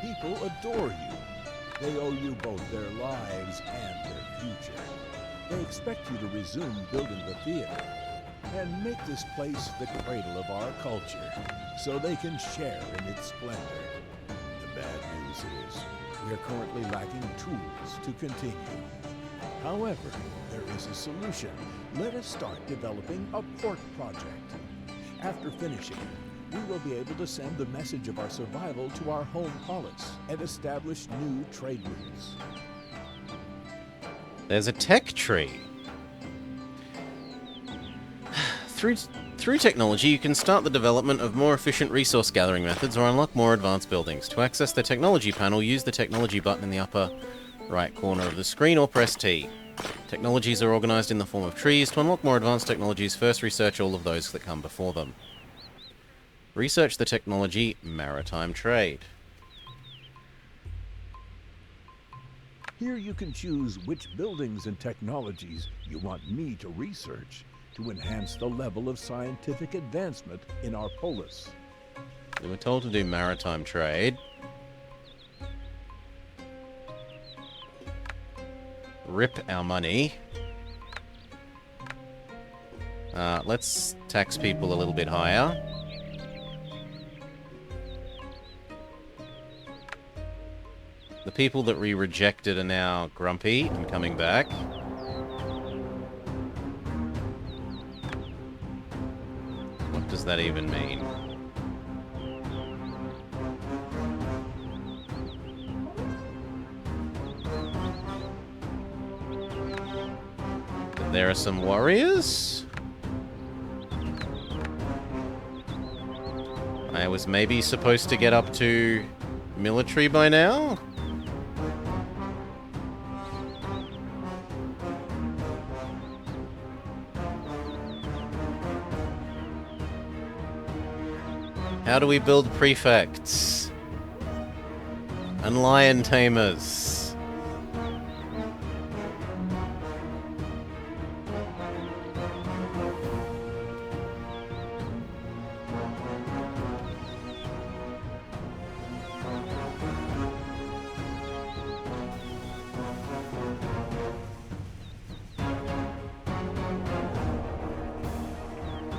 People adore you. They owe you both their lives and their future. They expect you to resume building the theater and make this place the cradle of our culture so they can share in its splendor. The bad news is we're currently lacking tools to continue. However, there is a solution. Let us start developing a port project. After finishing, we will be able to send the message of our survival to our home polis and establish new trade routes. There's a tech tree. Through technology, you can start the development of more efficient resource gathering methods or unlock more advanced buildings. To access the technology panel, use the technology button in the upper right corner of the screen or press T. Technologies are organized in the form of trees. To unlock more advanced technologies, first research all of those that come before them. Research the technology maritime trade. Here you can choose which buildings and technologies you want me to research to enhance the level of scientific advancement in our polis. We were told to do maritime trade. Rip our money. Let's tax people a little bit higher. The people that we rejected are now grumpy and coming back. What does that even mean? There are some warriors? I was maybe supposed to get up to military by now? How do we build prefects? And lion tamers?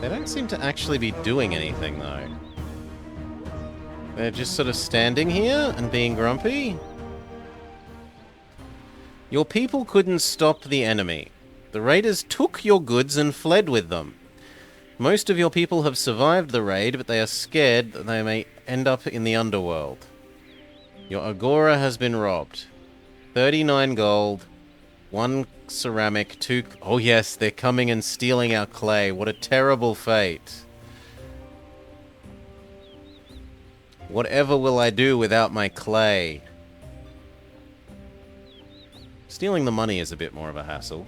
They don't seem to actually be doing anything, though. They're just sort of standing here and being grumpy. Your people couldn't stop the enemy. The raiders took your goods and fled with them. Most of your people have survived the raid, but they are scared that they may end up in the underworld. Your agora has been robbed. 39 gold, 1 ceramic, 2... Oh yes, they're coming and stealing our clay. What a terrible fate. Whatever will I do without my clay? Stealing the money is a bit more of a hassle.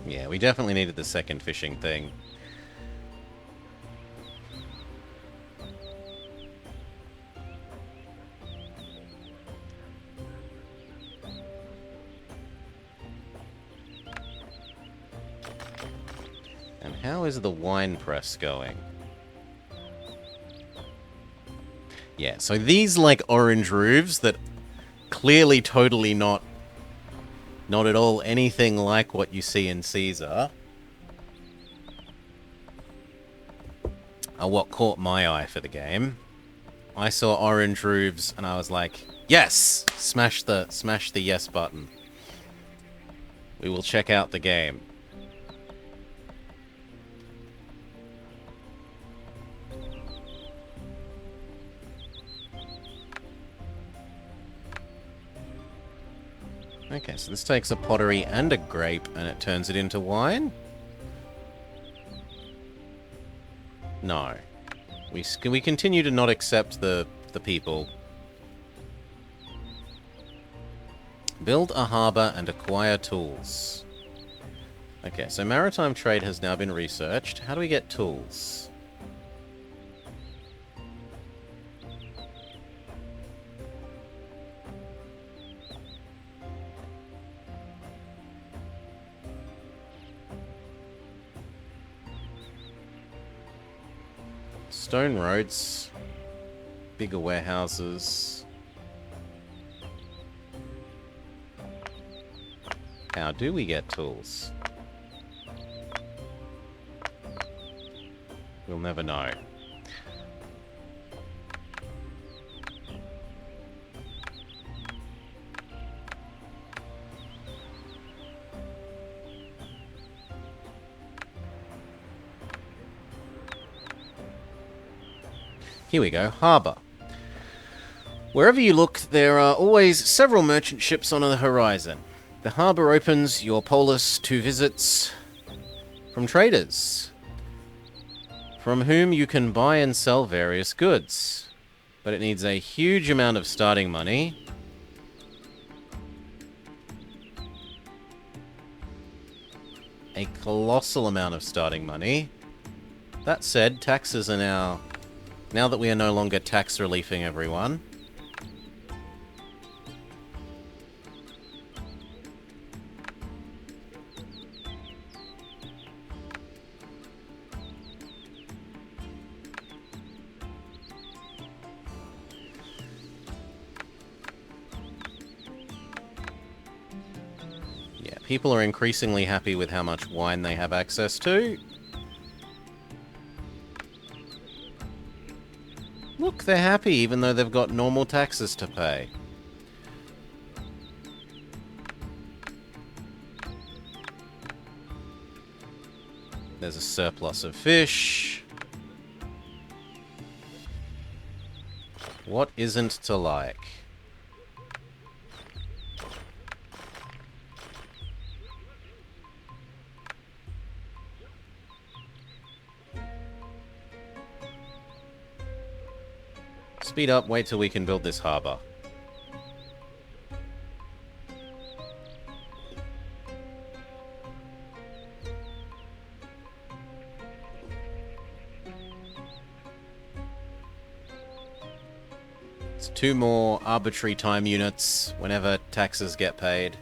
Yeah, we definitely needed the second fishing thing. And how is the wine press going? Yeah, so these, like, orange roofs that clearly totally not at all anything like what you see in Caesar are what caught my eye for the game. I saw orange roofs and I was like, yes! Smash the yes button. We will check out the game. Okay, so this takes a pottery and a grape and it turns it into wine? No. We continue to not accept the people. Build a harbour and acquire tools. Okay, so maritime trade has now been researched. How do we get tools? Stone roads, bigger warehouses. How do we get tools? We'll never know. Here we go, harbour. Wherever you look, there are always several merchant ships on the horizon. The harbour opens your polis to visits from traders, from whom you can buy and sell various goods. But it needs a huge amount of starting money. A colossal amount of starting money. That said, taxes are now that we are no longer tax reliefing everyone. Yeah, people are increasingly happy with how much wine they have access to. Look, they're happy even though they've got normal taxes to pay. There's a surplus of fish. What isn't to like? Speed up, wait till we can build this harbor. It's 2 more arbitrary time units whenever taxes get paid.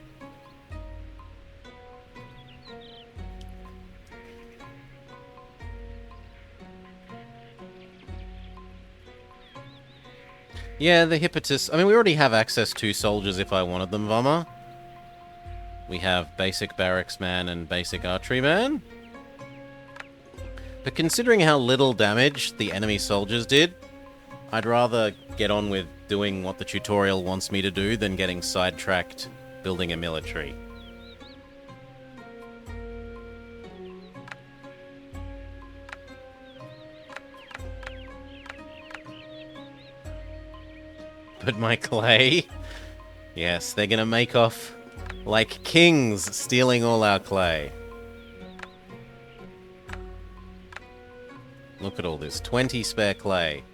Yeah, the Hippotus... I mean, we already have access to soldiers if I wanted them, Vama. We have basic barracks man and basic archery man. But considering how little damage the enemy soldiers did, I'd rather get on with doing what the tutorial wants me to do than getting sidetracked building a military. But my clay? Yes, they're gonna make off like kings, stealing all our clay. Look at all this. 20 spare clay.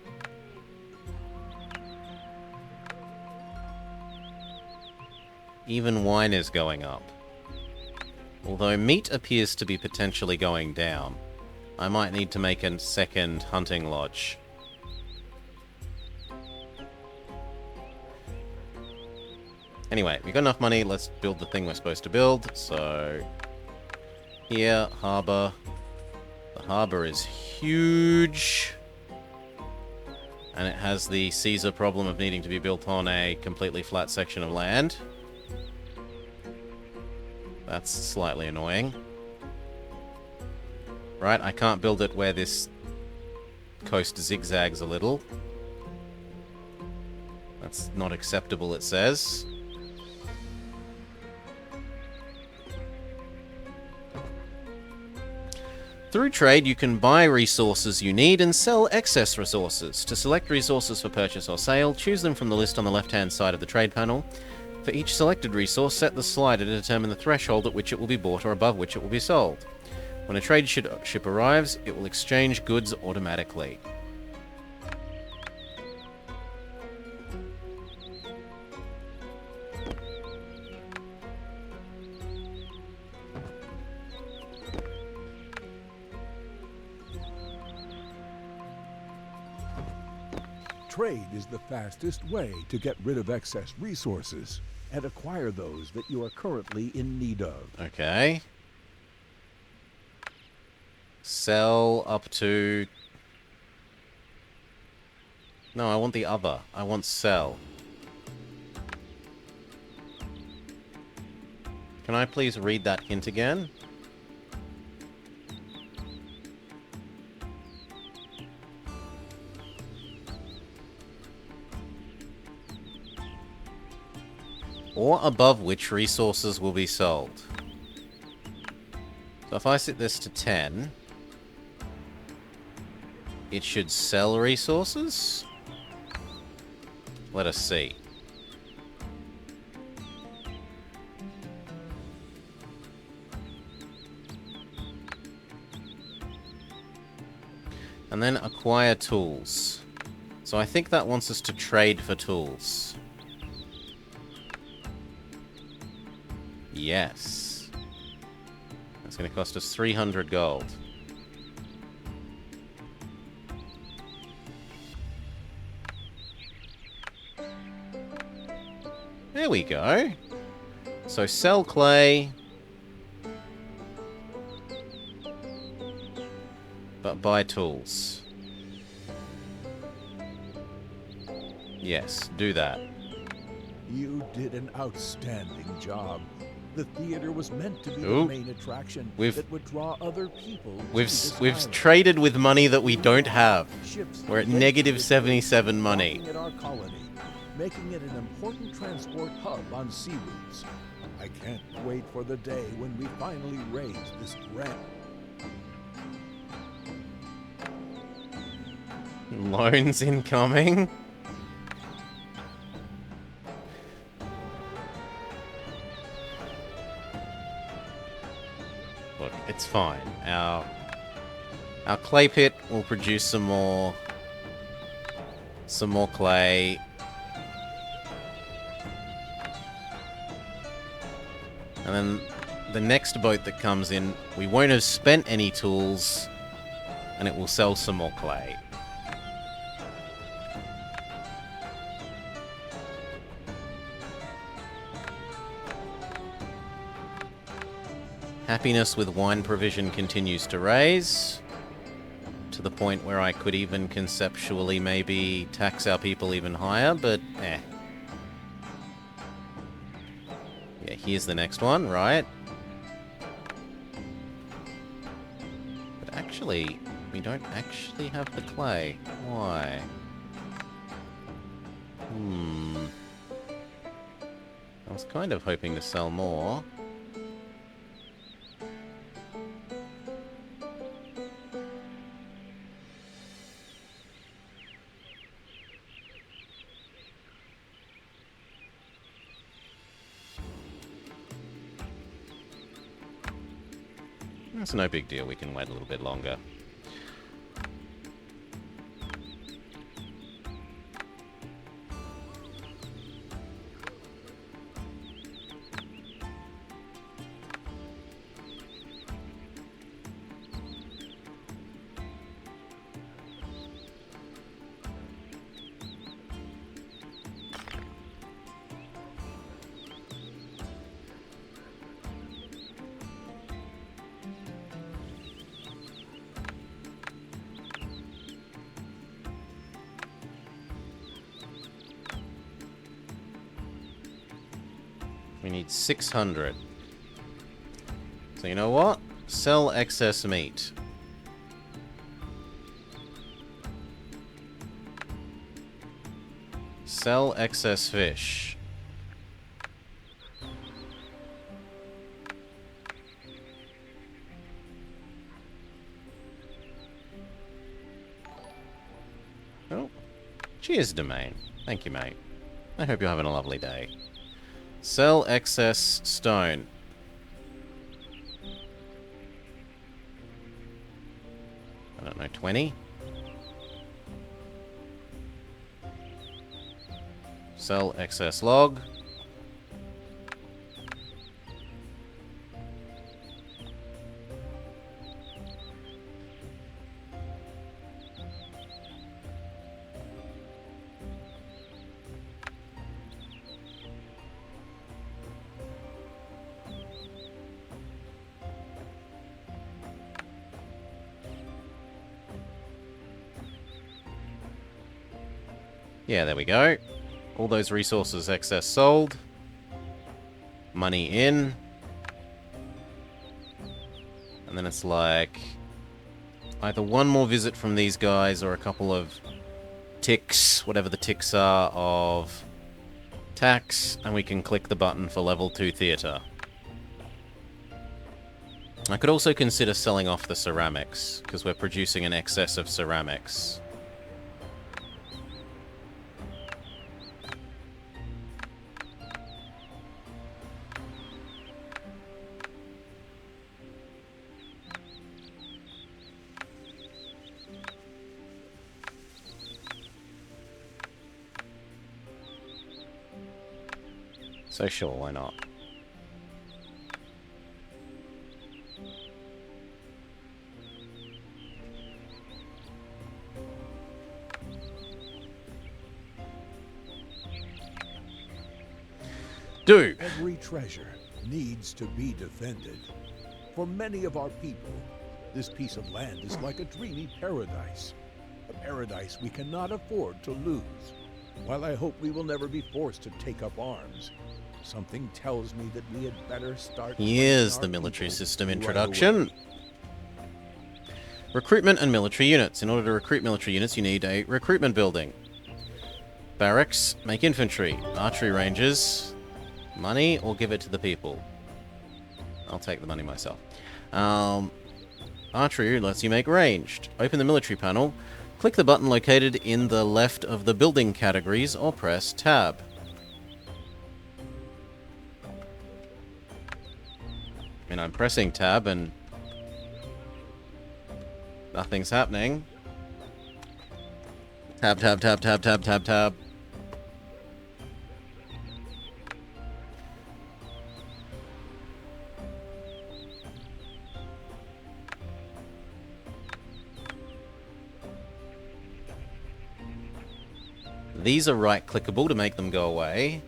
Even wine is going up. Although meat appears to be potentially going down. I might need to make a second hunting lodge. Anyway, we've got enough money. Let's build the thing we're supposed to build. So, here, harbour. The harbour is huge. And it has the Caesar problem of needing to be built on a completely flat section of land. That's slightly annoying. Right, I can't build it where this coast zigzags a little. That's not acceptable, it says. Through trade, you can buy resources you need and sell excess resources. To select resources for purchase or sale, choose them from the list on the left-hand side of the trade panel. For each selected resource, set the slider to determine the threshold at which it will be bought or above which it will be sold. When a trade ship arrives, it will exchange goods automatically. Trade is the fastest way to get rid of excess resources and acquire those that you are currently in need of. Okay. Sell up to... No, I want the other. I want sell. Can I please read that hint again? Or above which resources will be sold. So if I set this to 10, it should sell resources? Let us see. And then acquire tools. So I think that wants us to trade for tools. Yes. That's going to cost us 300 gold. There we go. So sell clay. But buy tools. Yes, do that. You did an outstanding job. The theater was meant to be the main attraction that would draw other people. We've traded with money that we don't have. We're at negative 77 money. At our colony, making it an important transport hub on sea routes. I can't wait for the day when we finally raise this grand. Loans incoming. fine. Our clay pit will produce some more clay. And then the next boat that comes in, we won't have spent any tools, and it will sell some more clay. Happiness with wine provision continues to raise, to the point where I could even conceptually maybe tax our people even higher, but eh. Yeah, here's the next one, right? But actually, we don't actually have the clay. Why? I was kind of hoping to sell more. It's no big deal, we can wait a little bit longer. We need 600. So you know what? Sell excess meat. Sell excess fish. Oh. Cheers, Domain. Thank you, mate. I hope you're having a lovely day. Sell excess stone. I don't know, 20? Sell excess log. Yeah, there we go. All those resources excess sold. Money in. And then it's like either one more visit from these guys or a couple of ticks, whatever the ticks are, of tax, and we can click the button for level 2 theatre. I could also consider selling off the ceramics, because we're producing an excess of ceramics. So sure, why not? Do! Every treasure needs to be defended. For many of our people, this piece of land is like a dreamy paradise. A paradise we cannot afford to lose. While I hope we will never be forced to take up arms, something tells me that we had better start... Here's the military system introduction. Recruitment and military units. In order to recruit military units, you need a recruitment building. Barracks, make infantry. Archery ranges, money, or give it to the people. I'll take the money myself. Archery lets you make ranged. Open the military panel. Click the button located in the left of the building categories, or press Tab. I mean, I'm pressing Tab and Nothing's happening. Tab, tab, tab, tab, tab, tab, tab. These are right-clickable to make them go away.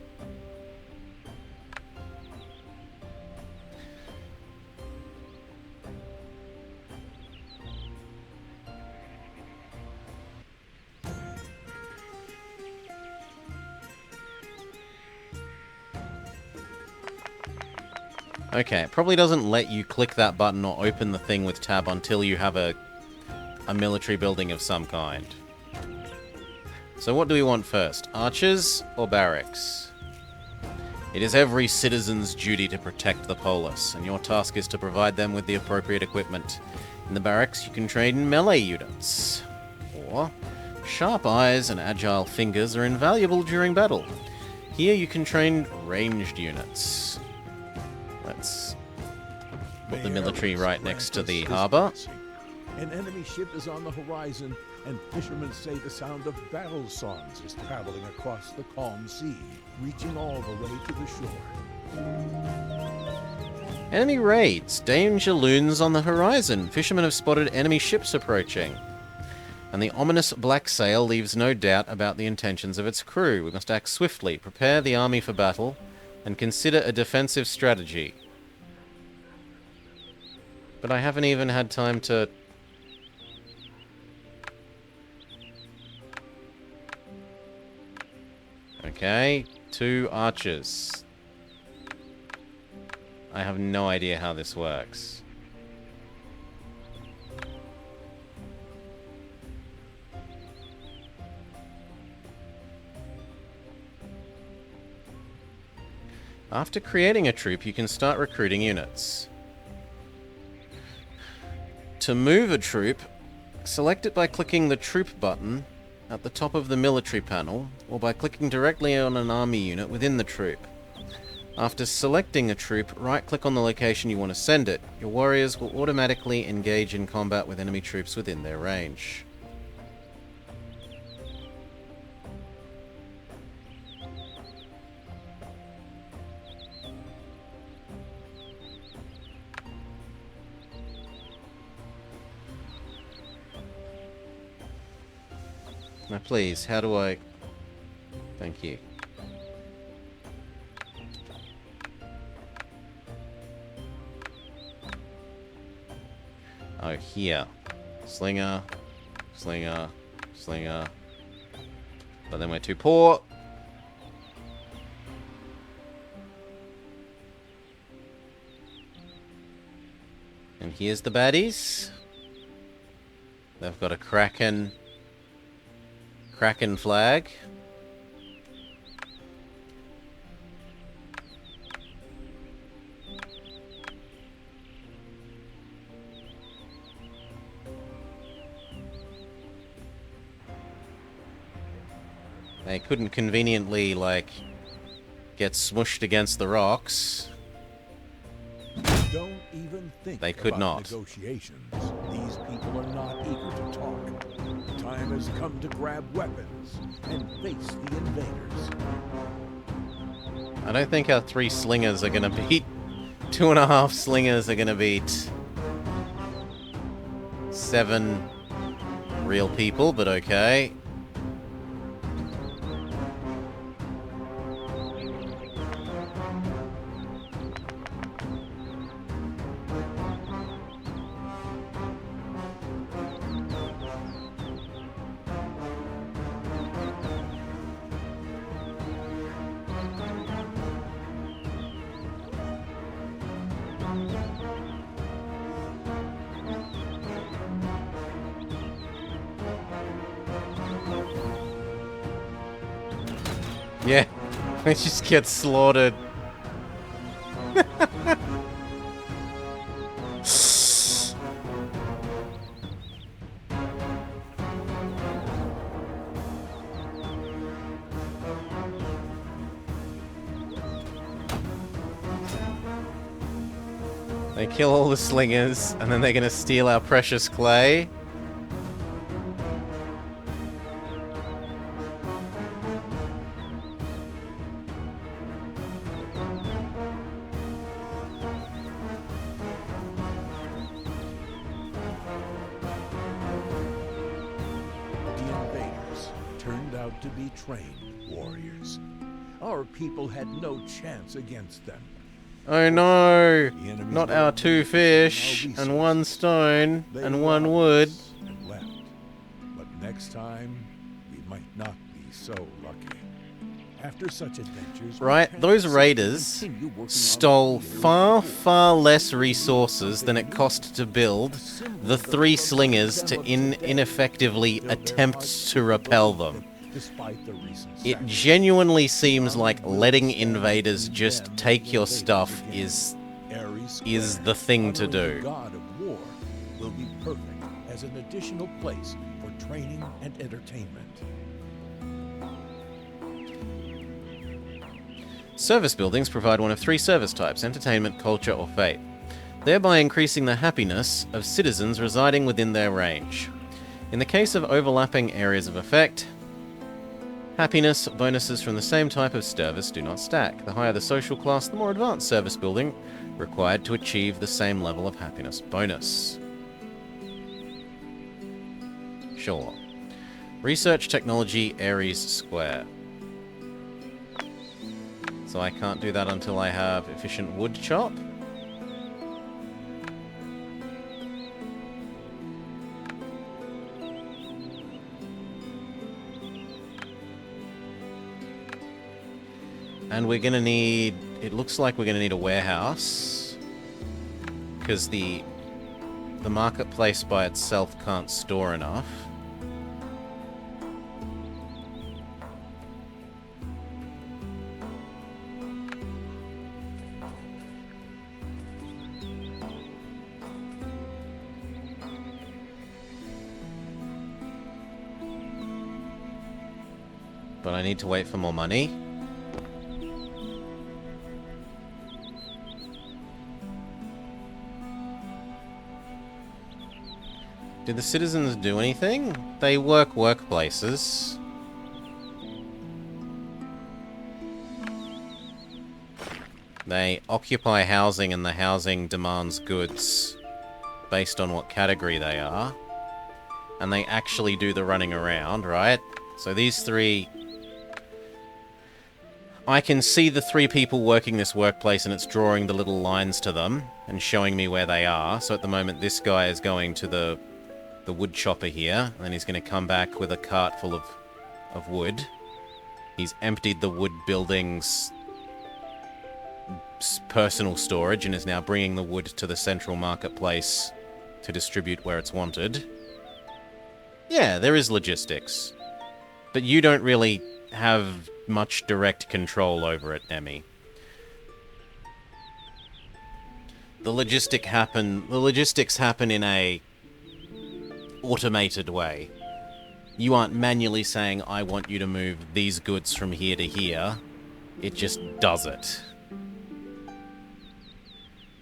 Okay, it probably doesn't let you click that button or open the thing with tab until you have a military building of some kind. So what do we want first? Archers or barracks? It is every citizen's duty to protect the polis, and your task is to provide them with the appropriate equipment. In the barracks, you can train melee units. Or, sharp eyes and agile fingers are invaluable during battle. Here you can train ranged units. Let's put the military right next to the harbor. An enemy ship is on the horizon, and fishermen say the sound of battle songs is traveling across the calm sea, reaching all the way to the shore. Enemy raids. Danger looms on the horizon. Fishermen have spotted enemy ships approaching. And the ominous black sail leaves no doubt about the intentions of its crew. We must act swiftly, prepare the army for battle, and consider a defensive strategy. But I haven't even had time to... Okay, 2 archers. I have no idea how this works. After creating a troop, you can start recruiting units. To move a troop, select it by clicking the troop button at the top of the military panel, or by clicking directly on an army unit within the troop. After selecting a troop, right-click on the location you want to send it. Your warriors will automatically engage in combat with enemy troops within their range. Now please, how do I... Thank you. Oh, here. Slinger, slinger, slinger. But then we're too poor. And here's the baddies. They've got a Kraken flag. They couldn't conveniently, like, get smushed against the rocks. Don't even think They could about not. Negotiations. These people are not eager to talk. The time has come to grab weapons and face the invaders. I don't think our 3 slingers are gonna beat... 2.5 slingers are gonna beat... 7 real people, but okay. Yeah, they just get slaughtered. They kill all the slingers, and then they're gonna steal our precious clay. to be trained warriors. Our people had no chance against them. Oh no! The enemy's Not our were 2 fish, our and 1 stone, They and 1 robbed wood. us and left. But next time, we might not be so lucky. After such adventures, we Right, can't those simply raiders continue working on the stole theater far, of war. far less resources than it cost to build the 3 slingers to ineffectively attempt to repel them. Despite the recent It sacrifice, genuinely seems like letting invaders just take your stuff is Ares is Square, the thing to honoring do. The god of war will be perfect as an additional place for training and entertainment. Service buildings provide one of 3 service types: entertainment, culture, or faith, thereby increasing the happiness of citizens residing within their range. In the case of overlapping areas of effect, happiness bonuses from the same type of service do not stack. The higher the social class, the more advanced service building required to achieve the same level of happiness bonus. Sure. Research Technology Ares Square. So I can't do that until I have efficient wood chop. And we're gonna need... It looks like we're gonna need a warehouse. Because the marketplace by itself can't store enough. But I need to wait for more money. Did the citizens do anything? They work workplaces. They occupy housing, and the housing demands goods based on what category they are. And they actually do the running around, right? So these 3... I can see the 3 people working this workplace, and it's drawing the little lines to them and showing me where they are. So at the moment, this guy is going to the wood chopper here, and then he's going to come back with a cart full of wood. He's emptied the wood building's personal storage and is now bringing the wood to the central marketplace to distribute where it's wanted. Yeah, there is logistics. But you don't really have much direct control over it, Emmy. The logistics happen in a automated way. You aren't manually saying, I want you to move these goods from here to here. It just does it.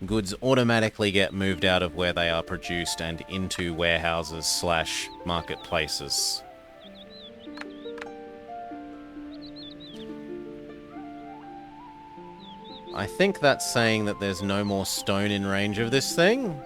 Goods automatically get moved out of where they are produced and into warehouses / marketplaces. I think that's saying that there's no more stone in range of this thing.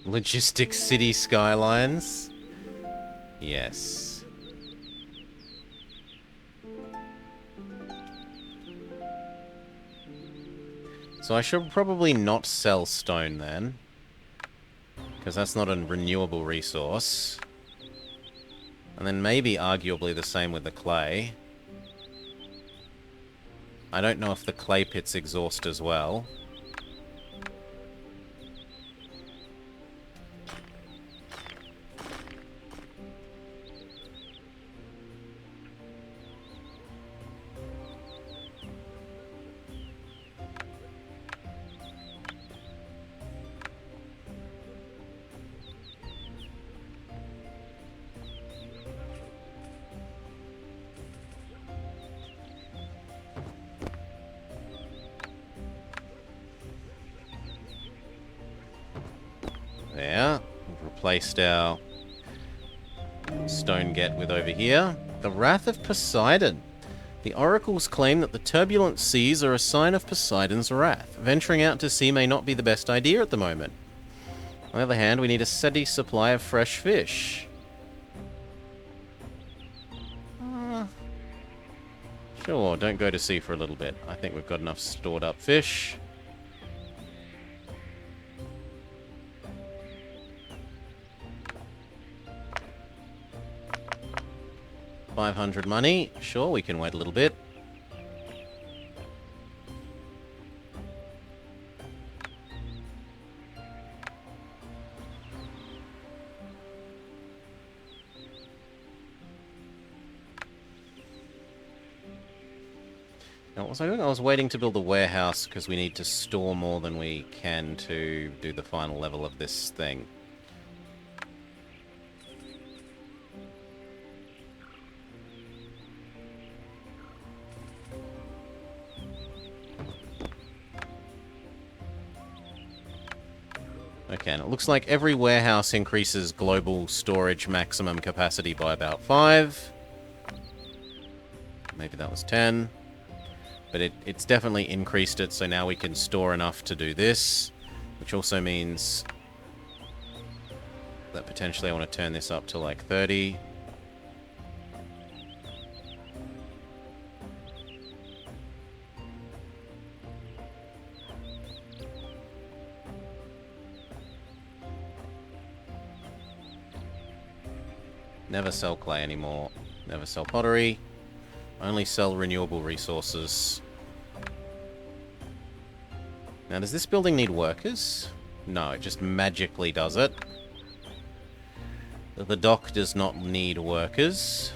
Logistics City Skylines. Yes. So I should probably not sell stone then, because that's not a renewable resource. And then maybe arguably the same with the clay. I don't know if the clay pits exhaust as well. There. We've replaced our stone get with over here. The Wrath of Poseidon. The oracles claim that the turbulent seas are a sign of Poseidon's wrath. Venturing out to sea may not be the best idea at the moment. On the other hand, we need a steady supply of fresh fish. Sure, don't go to sea for a little bit. I think we've got enough stored up fish. $500 money. Sure, we can wait a little bit. Now, what was I doing? I was waiting to build a warehouse because we need to store more than we can to do the final level of this thing. Okay, and it looks like every warehouse increases global storage maximum capacity by about 5. Maybe that was 10. But it's definitely increased it, so now we can store enough to do this. Which also means that potentially I want to turn this up to like 30. Never sell clay anymore. Never sell pottery. Only sell renewable resources. Now, does this building need workers? No, it just magically does it. The dock does not need workers.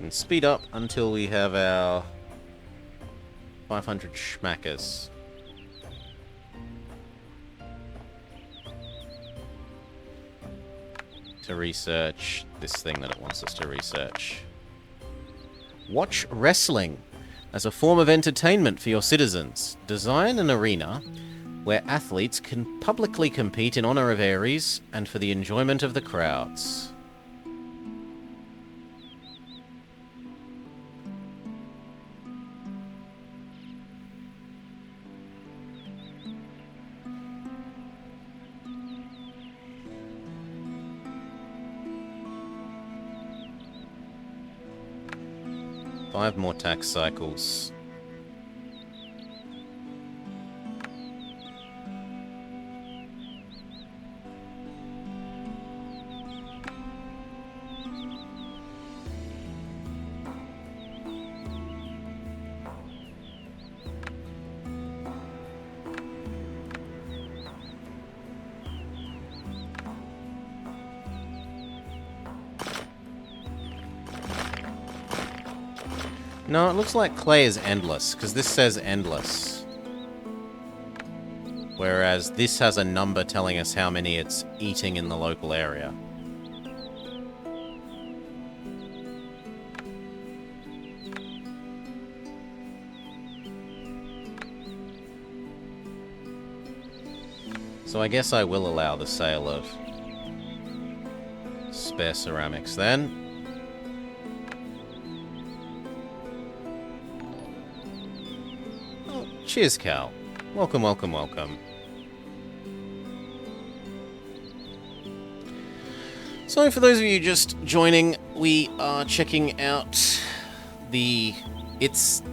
And speed up until we have our 500 schmackers. To research this thing that it wants us to research. Watch wrestling as a form of entertainment for your citizens. Design an arena where athletes can publicly compete in honor of Ares and for the enjoyment of the crowds. Five more tax cycles. No, it looks like clay is endless, because this says endless. Whereas this has a number telling us how many it's eating in the local area. So I guess I will allow the sale of spare ceramics then. Cheers, Cal. Welcome, welcome, welcome. So, for those of you just joining, we are checking out the... It's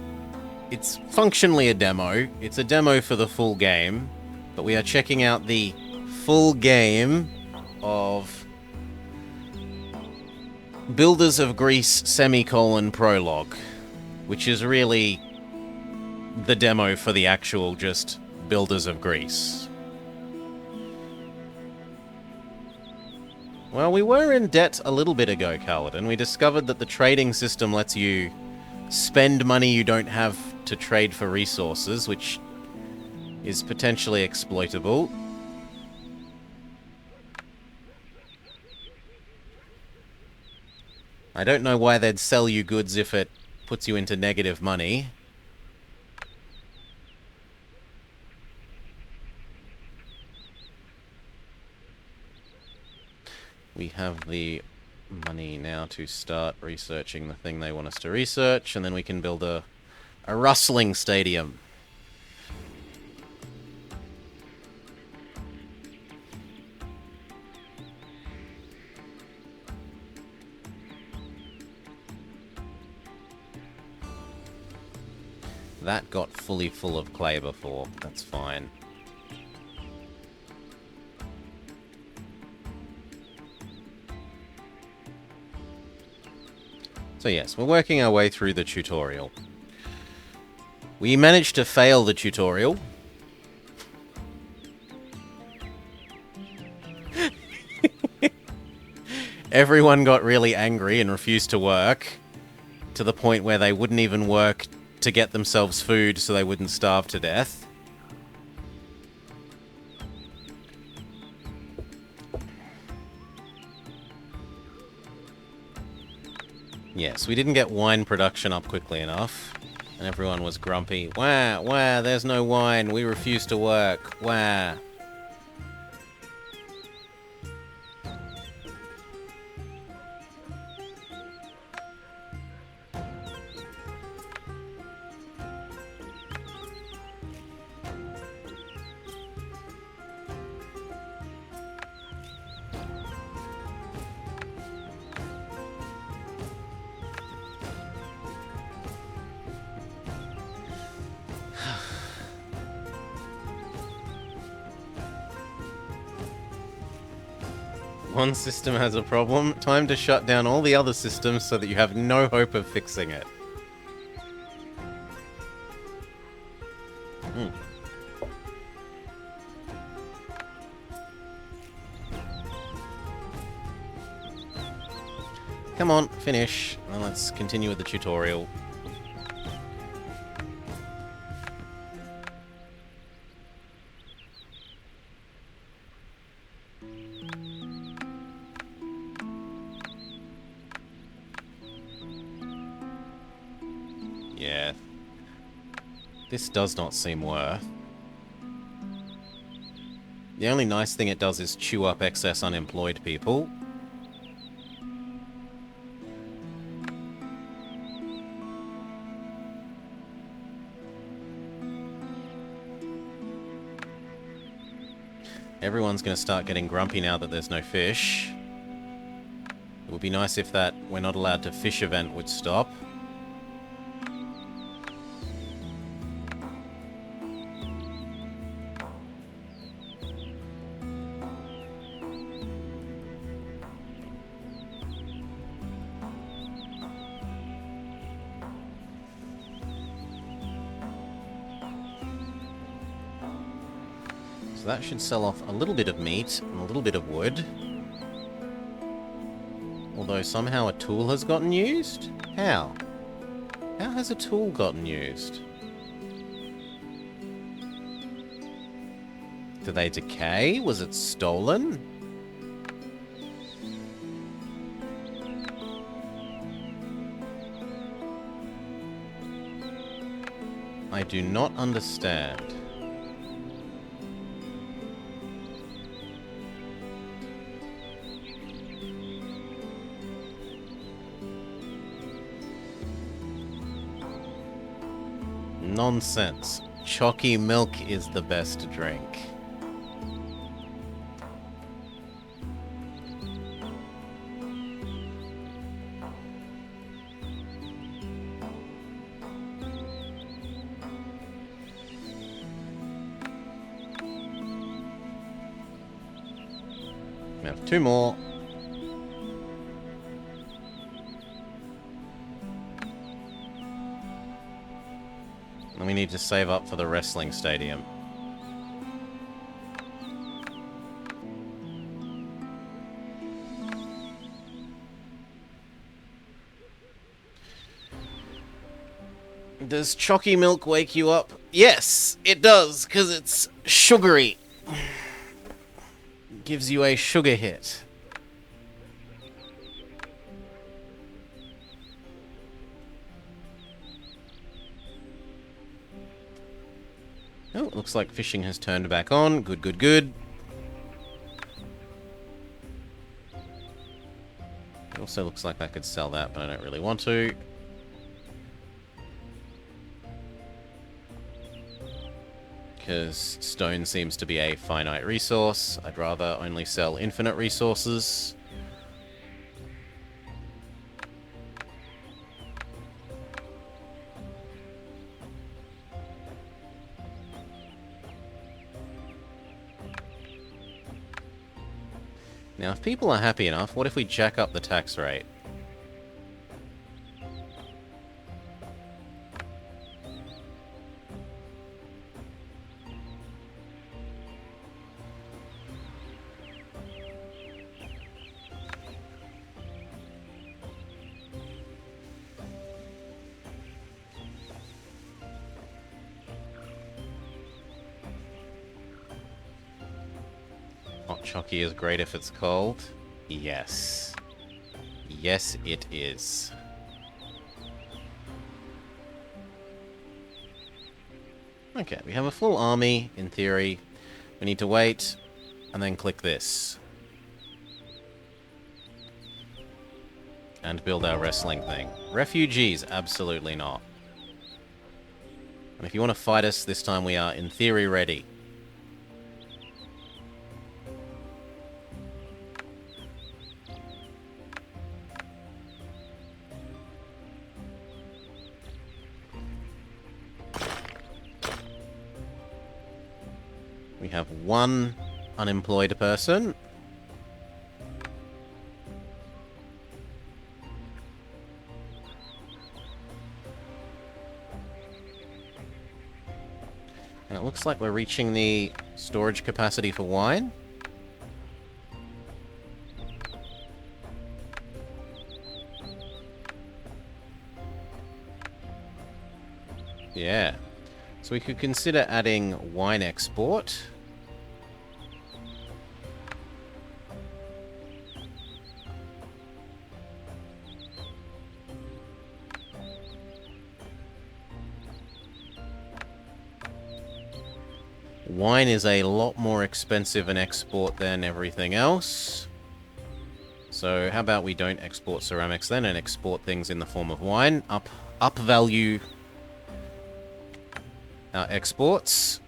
functionally a demo. It's a demo for the full game, but we are checking out the full game of Builders of Greece : Prologue, which is really the demo for the actual just Builders of Greece. Well, we were in debt a little bit ago, Kaladin. We discovered that the trading system lets you spend money you don't have to trade for resources, which is potentially exploitable. I don't know why they'd sell you goods if it puts you into negative money. we have the money now to start researching the thing they want us to research, and then we can build a rustling stadium. That got fully full of clay before. That's fine. So yes, we're working our way through the tutorial. We managed to fail the tutorial. Everyone got really angry and refused to work, to the point where they wouldn't even work to get themselves food so they wouldn't starve to death. Yes, we didn't get wine production up quickly enough, and everyone was grumpy. Wah, wah, there's no wine, we refuse to work, wah. One system has a problem. Time to shut down all the other systems so that you have no hope of fixing it. Come on, finish. Well, let's continue with the tutorial. Yeah. This does not seem worth. The only nice thing it does is chew up excess unemployed people. Everyone's going to start getting grumpy now that there's no fish. It would be nice if that "we're not allowed to fish" event would stop. So that should sell off a little bit of meat and a little bit of wood. Although somehow a tool has gotten used? How? How has a tool gotten used? Do they decay? Was it stolen? I do not understand. Nonsense. Chalky milk is the best drink. We have 2 more. And we need to save up for the wrestling stadium. Does chalky milk wake you up? Yes, it does, because it's sugary. Gives you a sugar hit. Oh, it looks like fishing has turned back on. Good, good, good. Also looks like I could sell that, but I don't really want to. Because stone seems to be a finite resource. I'd rather only sell infinite resources. Now, if people are happy enough, what if we jack up the tax rate? Hot chocky is great if it's cold. Yes. Yes, it is. Okay, we have a full army, in theory. We need to wait, and then click this. And build our wrestling thing. Refugees, absolutely not. And if you want to fight us, this time we are, in theory, ready. We have one unemployed person. And it looks like we're reaching the storage capacity for wine. Yeah. So we could consider adding wine export. Wine is a lot more expensive an export than everything else. So how about we don't export ceramics then and export things in the form of wine? Up value our exports.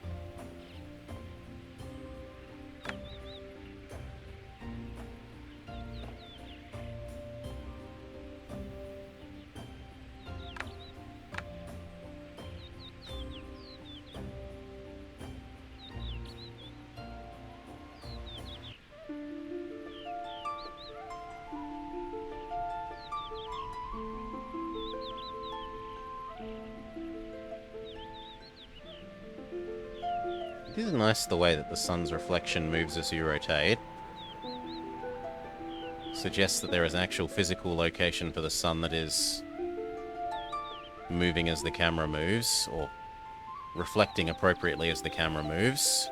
It is nice the way that the sun's reflection moves as you rotate. Suggests that there is an actual physical location for the sun that is moving as the camera moves, or reflecting appropriately as the camera moves.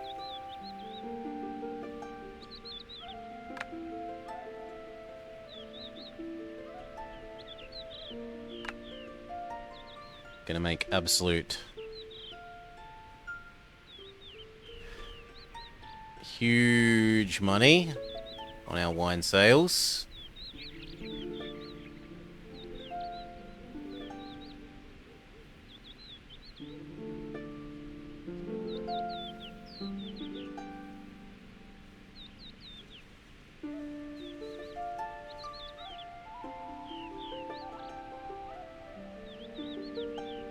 Gonna make absolute huge money on our wine sales.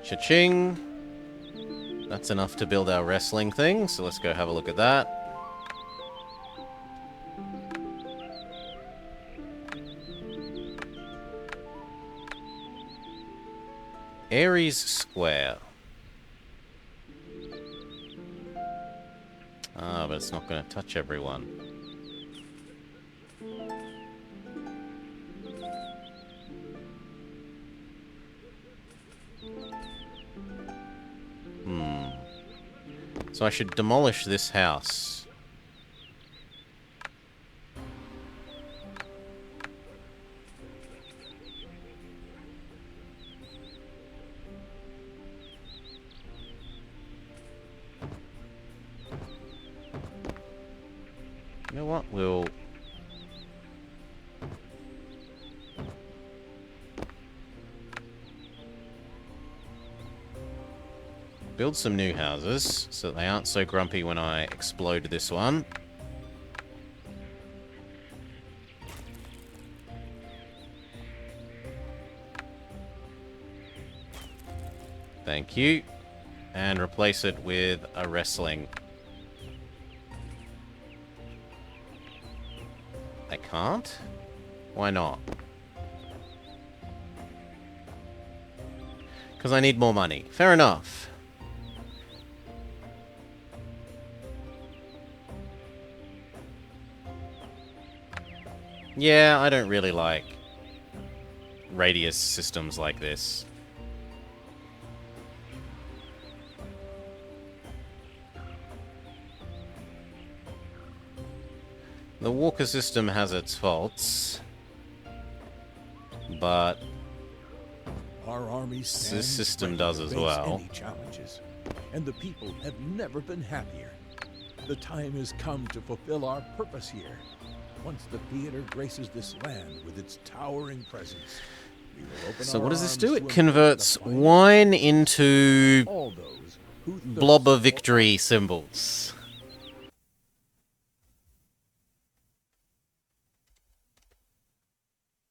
Cha-ching. That's enough to build our wrestling thing, so let's go have a look at that. Ares Square. Ah, but it's not going to touch everyone. So I should demolish this house. You know what? We'll build some new houses so that they aren't so grumpy when I explode this one. Thank you. And replace it with a wrestling. I can't? Why not? Because I need more money. Fair enough. Yeah, I don't really like radius systems like this. The walker system has its faults, but our army this system does as well. Any challenges, and the people have never been happier. The time has come to fulfill our purpose here. Once the theater graces this land with its towering presence, we will open so our what does this arms do? to It embrace converts the finest wine into all those who thirst blobber for victory symbols.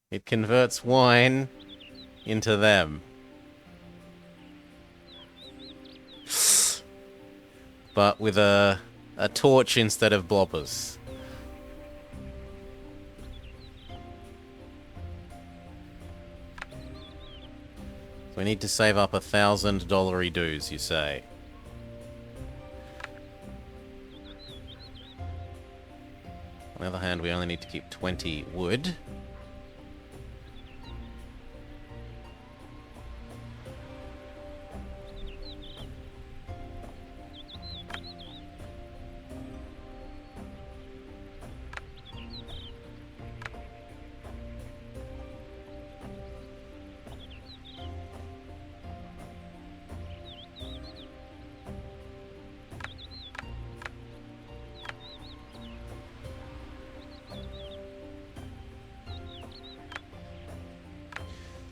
It converts wine into them. But with a torch instead of blobbers. So we need to save up $1,000 dues, you say? On the other hand, we only need to keep 20 wood.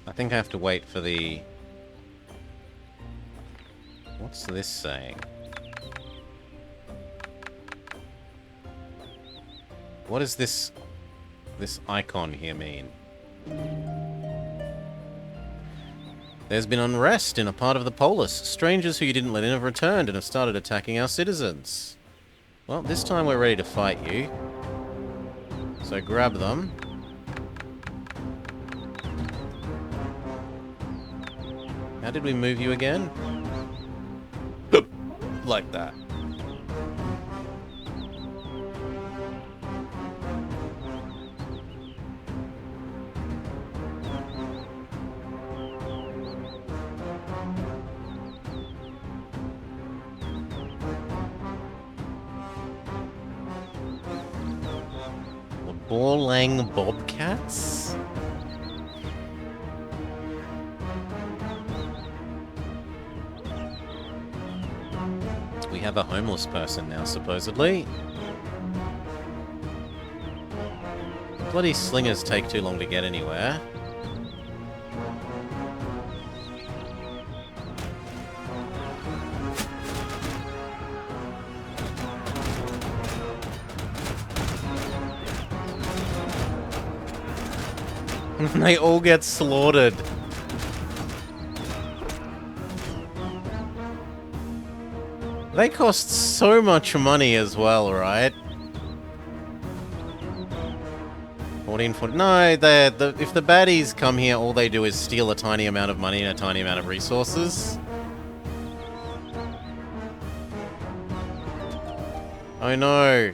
I think I have to wait for the... What's this saying? What does this icon here mean? There's been unrest in a part of the polis. Strangers who you didn't let in have returned and have started attacking our citizens. Well, this time we're ready to fight you. So grab them. How did we move you again? Like that. The Borlang Bobcats? We have a homeless person now, supposedly. Bloody slingers take too long to get anywhere. They all get slaughtered. They cost so much money as well, right? 1440. No, if the baddies come here, all they do is steal a tiny amount of money and a tiny amount of resources. Oh no.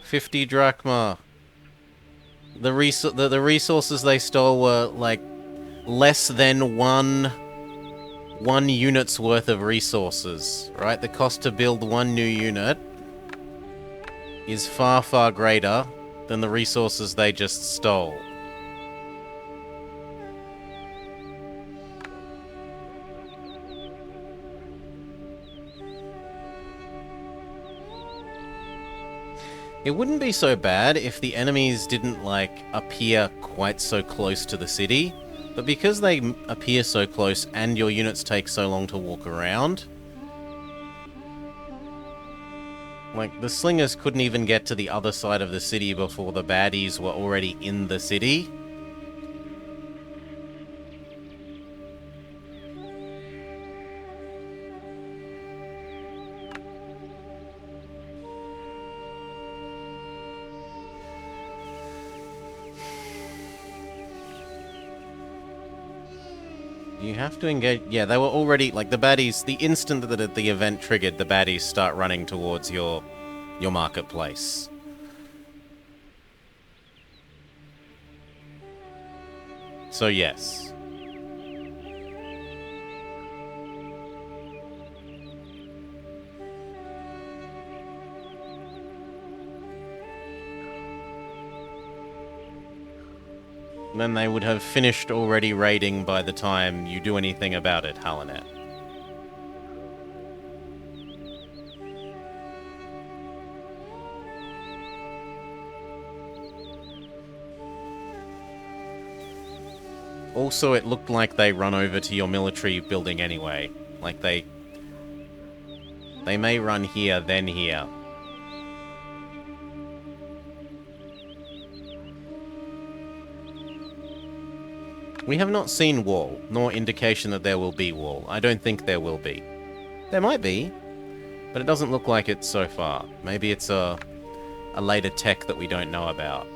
50 drachma. The resources they stole were, like, less than one unit's worth of resources, right? The cost to build one new unit is far, far greater than the resources they just stole. It wouldn't be so bad if the enemies didn't, like, appear quite so close to the city, but because they appear so close and your units take so long to walk around, Like, the slingers couldn't even get to the other side of the city before the baddies were already in the city. You have to engage... Yeah, they were already... Like, the baddies... The instant that the event triggered, the baddies start running towards your marketplace. So, yes. Then they would have finished already raiding by the time you do anything about it, Halanet. Also, it looked like they run over to your military building anyway. Like, they may run here, then here. We have not seen wall, nor indication that there will be wall. I don't think there will be. There might be, but it doesn't look like it so far. Maybe it's a later tech that we don't know about.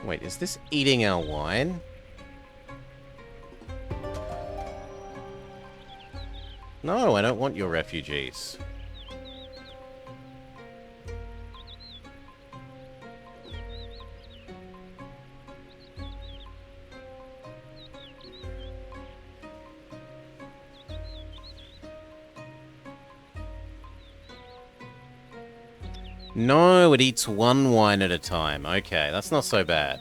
Wait, is this eating our wine? No, I don't want your refugees. No, it eats one wine at a time. Okay, that's not so bad.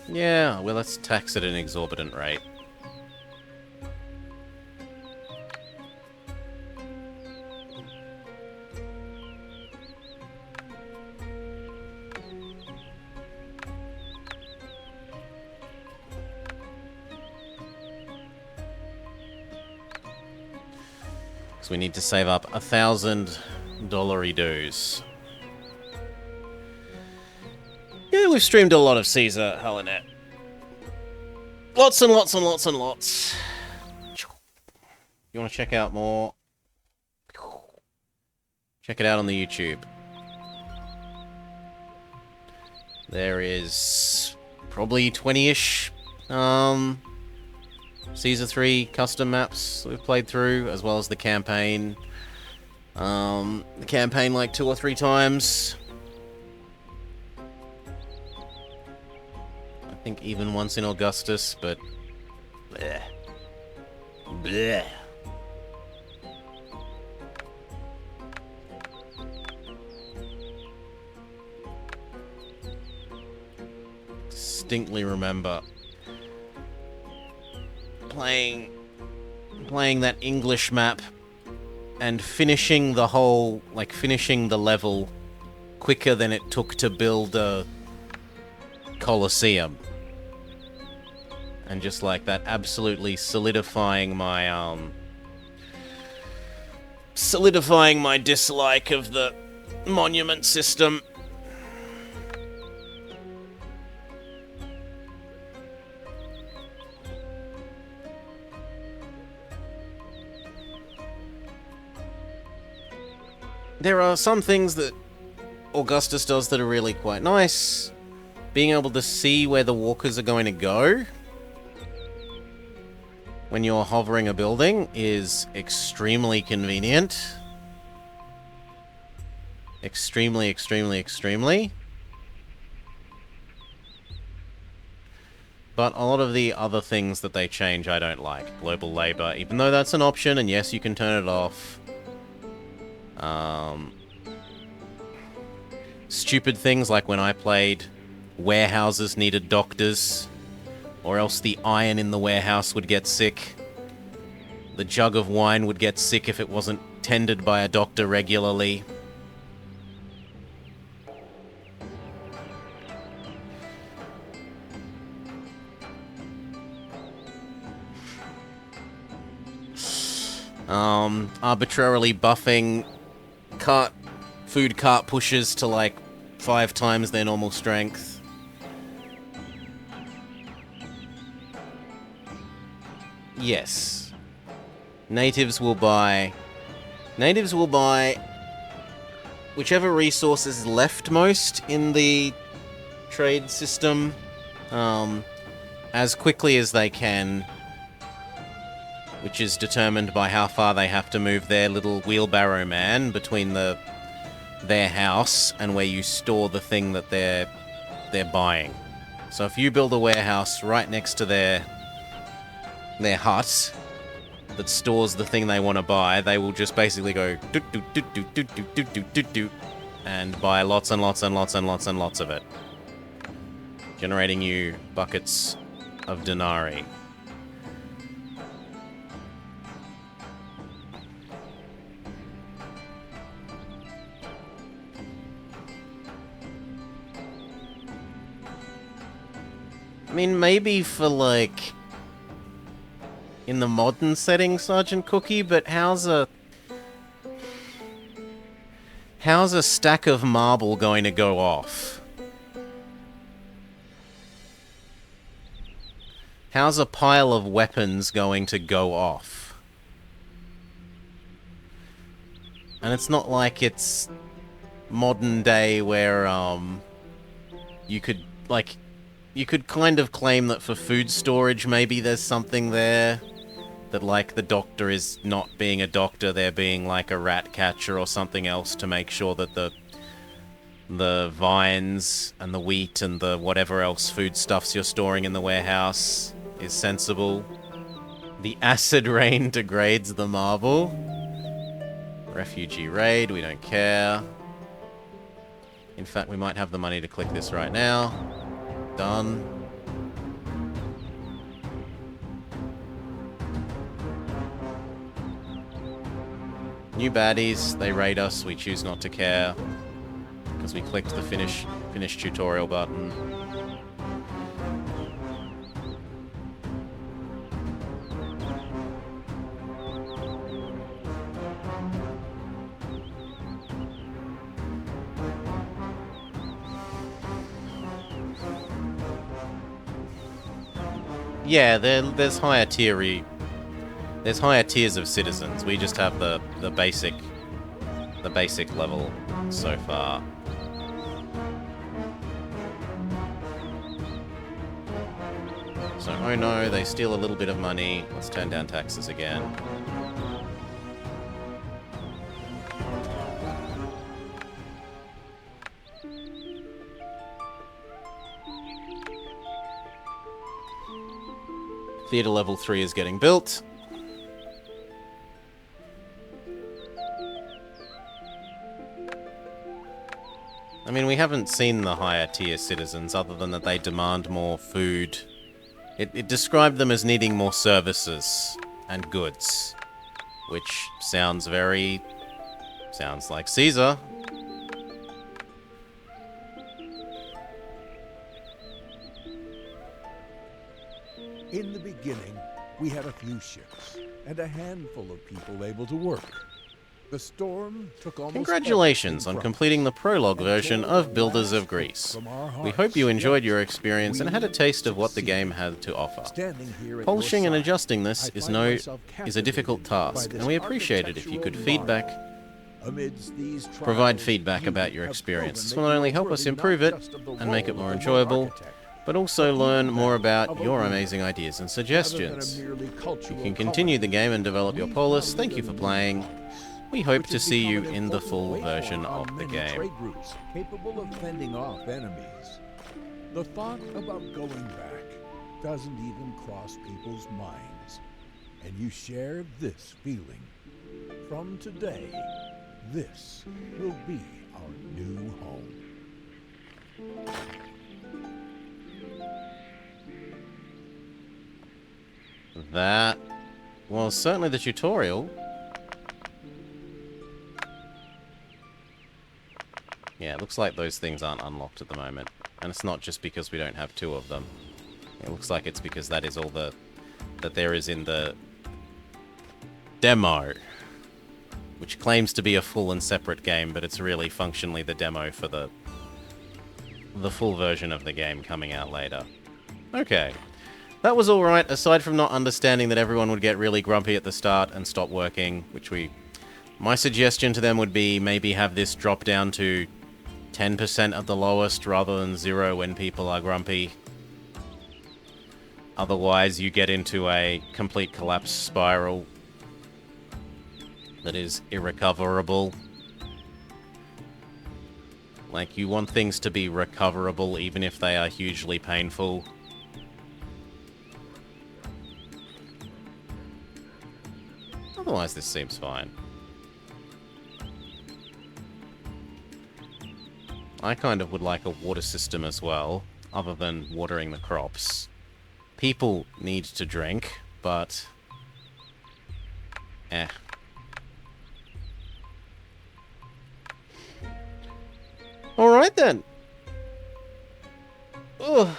Yeah, well, let's tax at an exorbitant rate. So we need to save up $1,000 dues. Yeah, we've streamed a lot of Caesar, Halanet. Lots and lots and lots and lots. You want to check out more? Check it out on the YouTube. There is probably 20-ish Caesar 3 custom maps we've played through, as well as the campaign. The campaign like 2 or 3 times. I think even once in Augustus, but... bleh. Bleh. Distinctly remember playing that English map and finishing the whole, like, finishing the level quicker than it took to build a Colosseum. And just like that, absolutely solidifying my dislike of the monument system. There are some things that Augustus does that are really quite nice. Being able to see where the walkers are going to go when you're hovering a building is extremely convenient. Extremely. But a lot of the other things that they change I don't like. Global labor, even though that's an option, and yes, you can turn it off. Stupid things like when I played, warehouses needed doctors, or else the iron in the warehouse would get sick. The jug of wine would get sick if it wasn't tended by a doctor regularly. Arbitrarily buffing food cart pushers to like 5 times their normal strength. Yes. Natives will buy whichever resource is leftmost in the trade system as quickly as they can, which is determined by how far they have to move their little wheelbarrow man between their house and where you store the thing that they're buying. So if you build a warehouse right next to their hut that stores the thing they want to buy, they will just basically go doot doot doot doot doot doot doot doot doot doot and buy lots and lots and lots and lots and lots of it, generating you buckets of denarii. I mean, maybe for, like, in the modern setting, Sergeant Cookie, but how's a stack of marble going to go off? How's a pile of weapons going to go off? And it's not like it's modern day where, you could, like... You could kind of claim that for food storage, maybe there's something there. That, like, the doctor is not being a doctor, they're being, like, a rat catcher or something else to make sure that the vines and the wheat and the whatever else foodstuffs you're storing in the warehouse is sensible. The acid rain degrades the marble. Refugee raid, we don't care. In fact, we might have the money to click this right now. Done. New baddies, they raid us, we choose not to care. Because we clicked the finish tutorial button. Yeah, there's higher tiers of citizens. We just have the basic level so far. So, oh no, they steal a little bit of money. Let's turn down taxes again. Theater level 3 is getting built. I mean, we haven't seen the higher tier citizens other than that they demand more food. It described them as needing more services and goods, which sounds like Caesar. In the beginning, we had a few ships and a handful of people able to work. The storm took almost Congratulations on everything from completing the prologue us. version of Builders of Greece. From our We hearts, hope you enjoyed yet your experience and had a taste of what the game had to offer. standing here at Polishing your and side, adjusting this I is find myself a difficult captivated task, by and we this appreciate it if you could architectural feedback marvel. Amidst these provide trials, feedback you about your have experience. proven This that will not you only are help us worthy improve not it just of the and make it role more of an enjoyable, architect, but also learn more about of a your ruler, amazing ideas and rather than a suggestions. merely cultural You can continue the game and develop your We polis. founded Thank you a for new playing. polis, We hope which to has see you become an in the important full waypoint version on of the many game. trade routes capable of fending off enemies. The thought about going back doesn't even cross people's minds. And you share this feeling. From today, this will be our new home. That was certainly the tutorial. Yeah, it looks like those things aren't unlocked at the moment. And it's not just because we don't have 2 of them. It looks like it's because that is all that there is in the demo. Which claims to be a full and separate game, but it's really functionally the demo for the full version of the game coming out later. Okay. That was alright, aside from not understanding that everyone would get really grumpy at the start and stop working, my suggestion to them would be maybe have this drop down to 10% at the lowest rather than 0 when people are grumpy. Otherwise, you get into a complete collapse spiral that is irrecoverable. Like, you want things to be recoverable even if they are hugely painful. Otherwise, this seems fine. I kind of would like a water system as well, other than watering the crops. People need to drink, but... Alright then. Oh,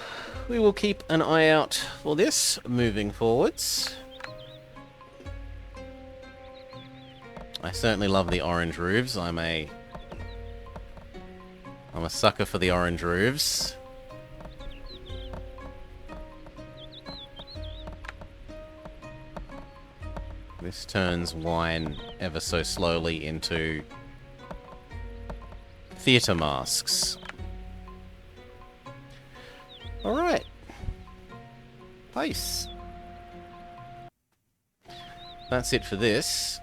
we will keep an eye out for this moving forwards. I certainly love the orange roofs. I'm a sucker for the orange roofs. This turns wine ever so slowly into theatre masks. Alright. Nice. That's it for this.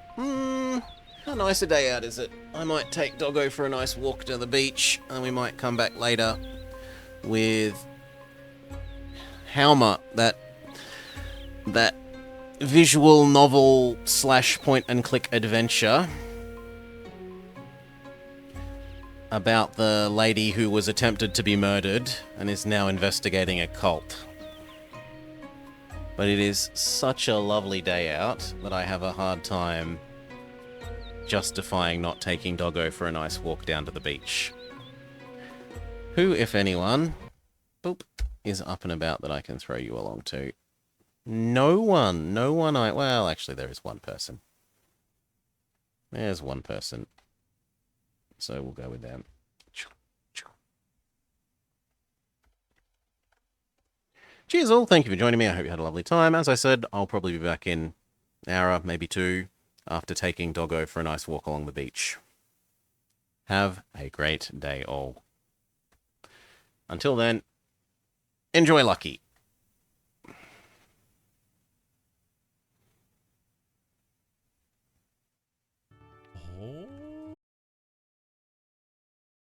How nice a day out is it? I might take Doggo for a nice walk to the beach, and we might come back later with Halma, that visual novel / point-and-click adventure about the lady who was attempted to be murdered and is now investigating a cult. But it is such a lovely day out that I have a hard time justifying not taking Doggo for a nice walk down to the beach. Who, if anyone, is up and about that I can throw you along to? No one. Well, actually, there is one person. There's one person. So we'll go with them. Cheers all, thank you for joining me. I hope you had a lovely time. As I said, I'll probably be back in an hour, maybe 2, after taking Doggo for a nice walk along the beach. Have a great day all. Until then, enjoy Lucky.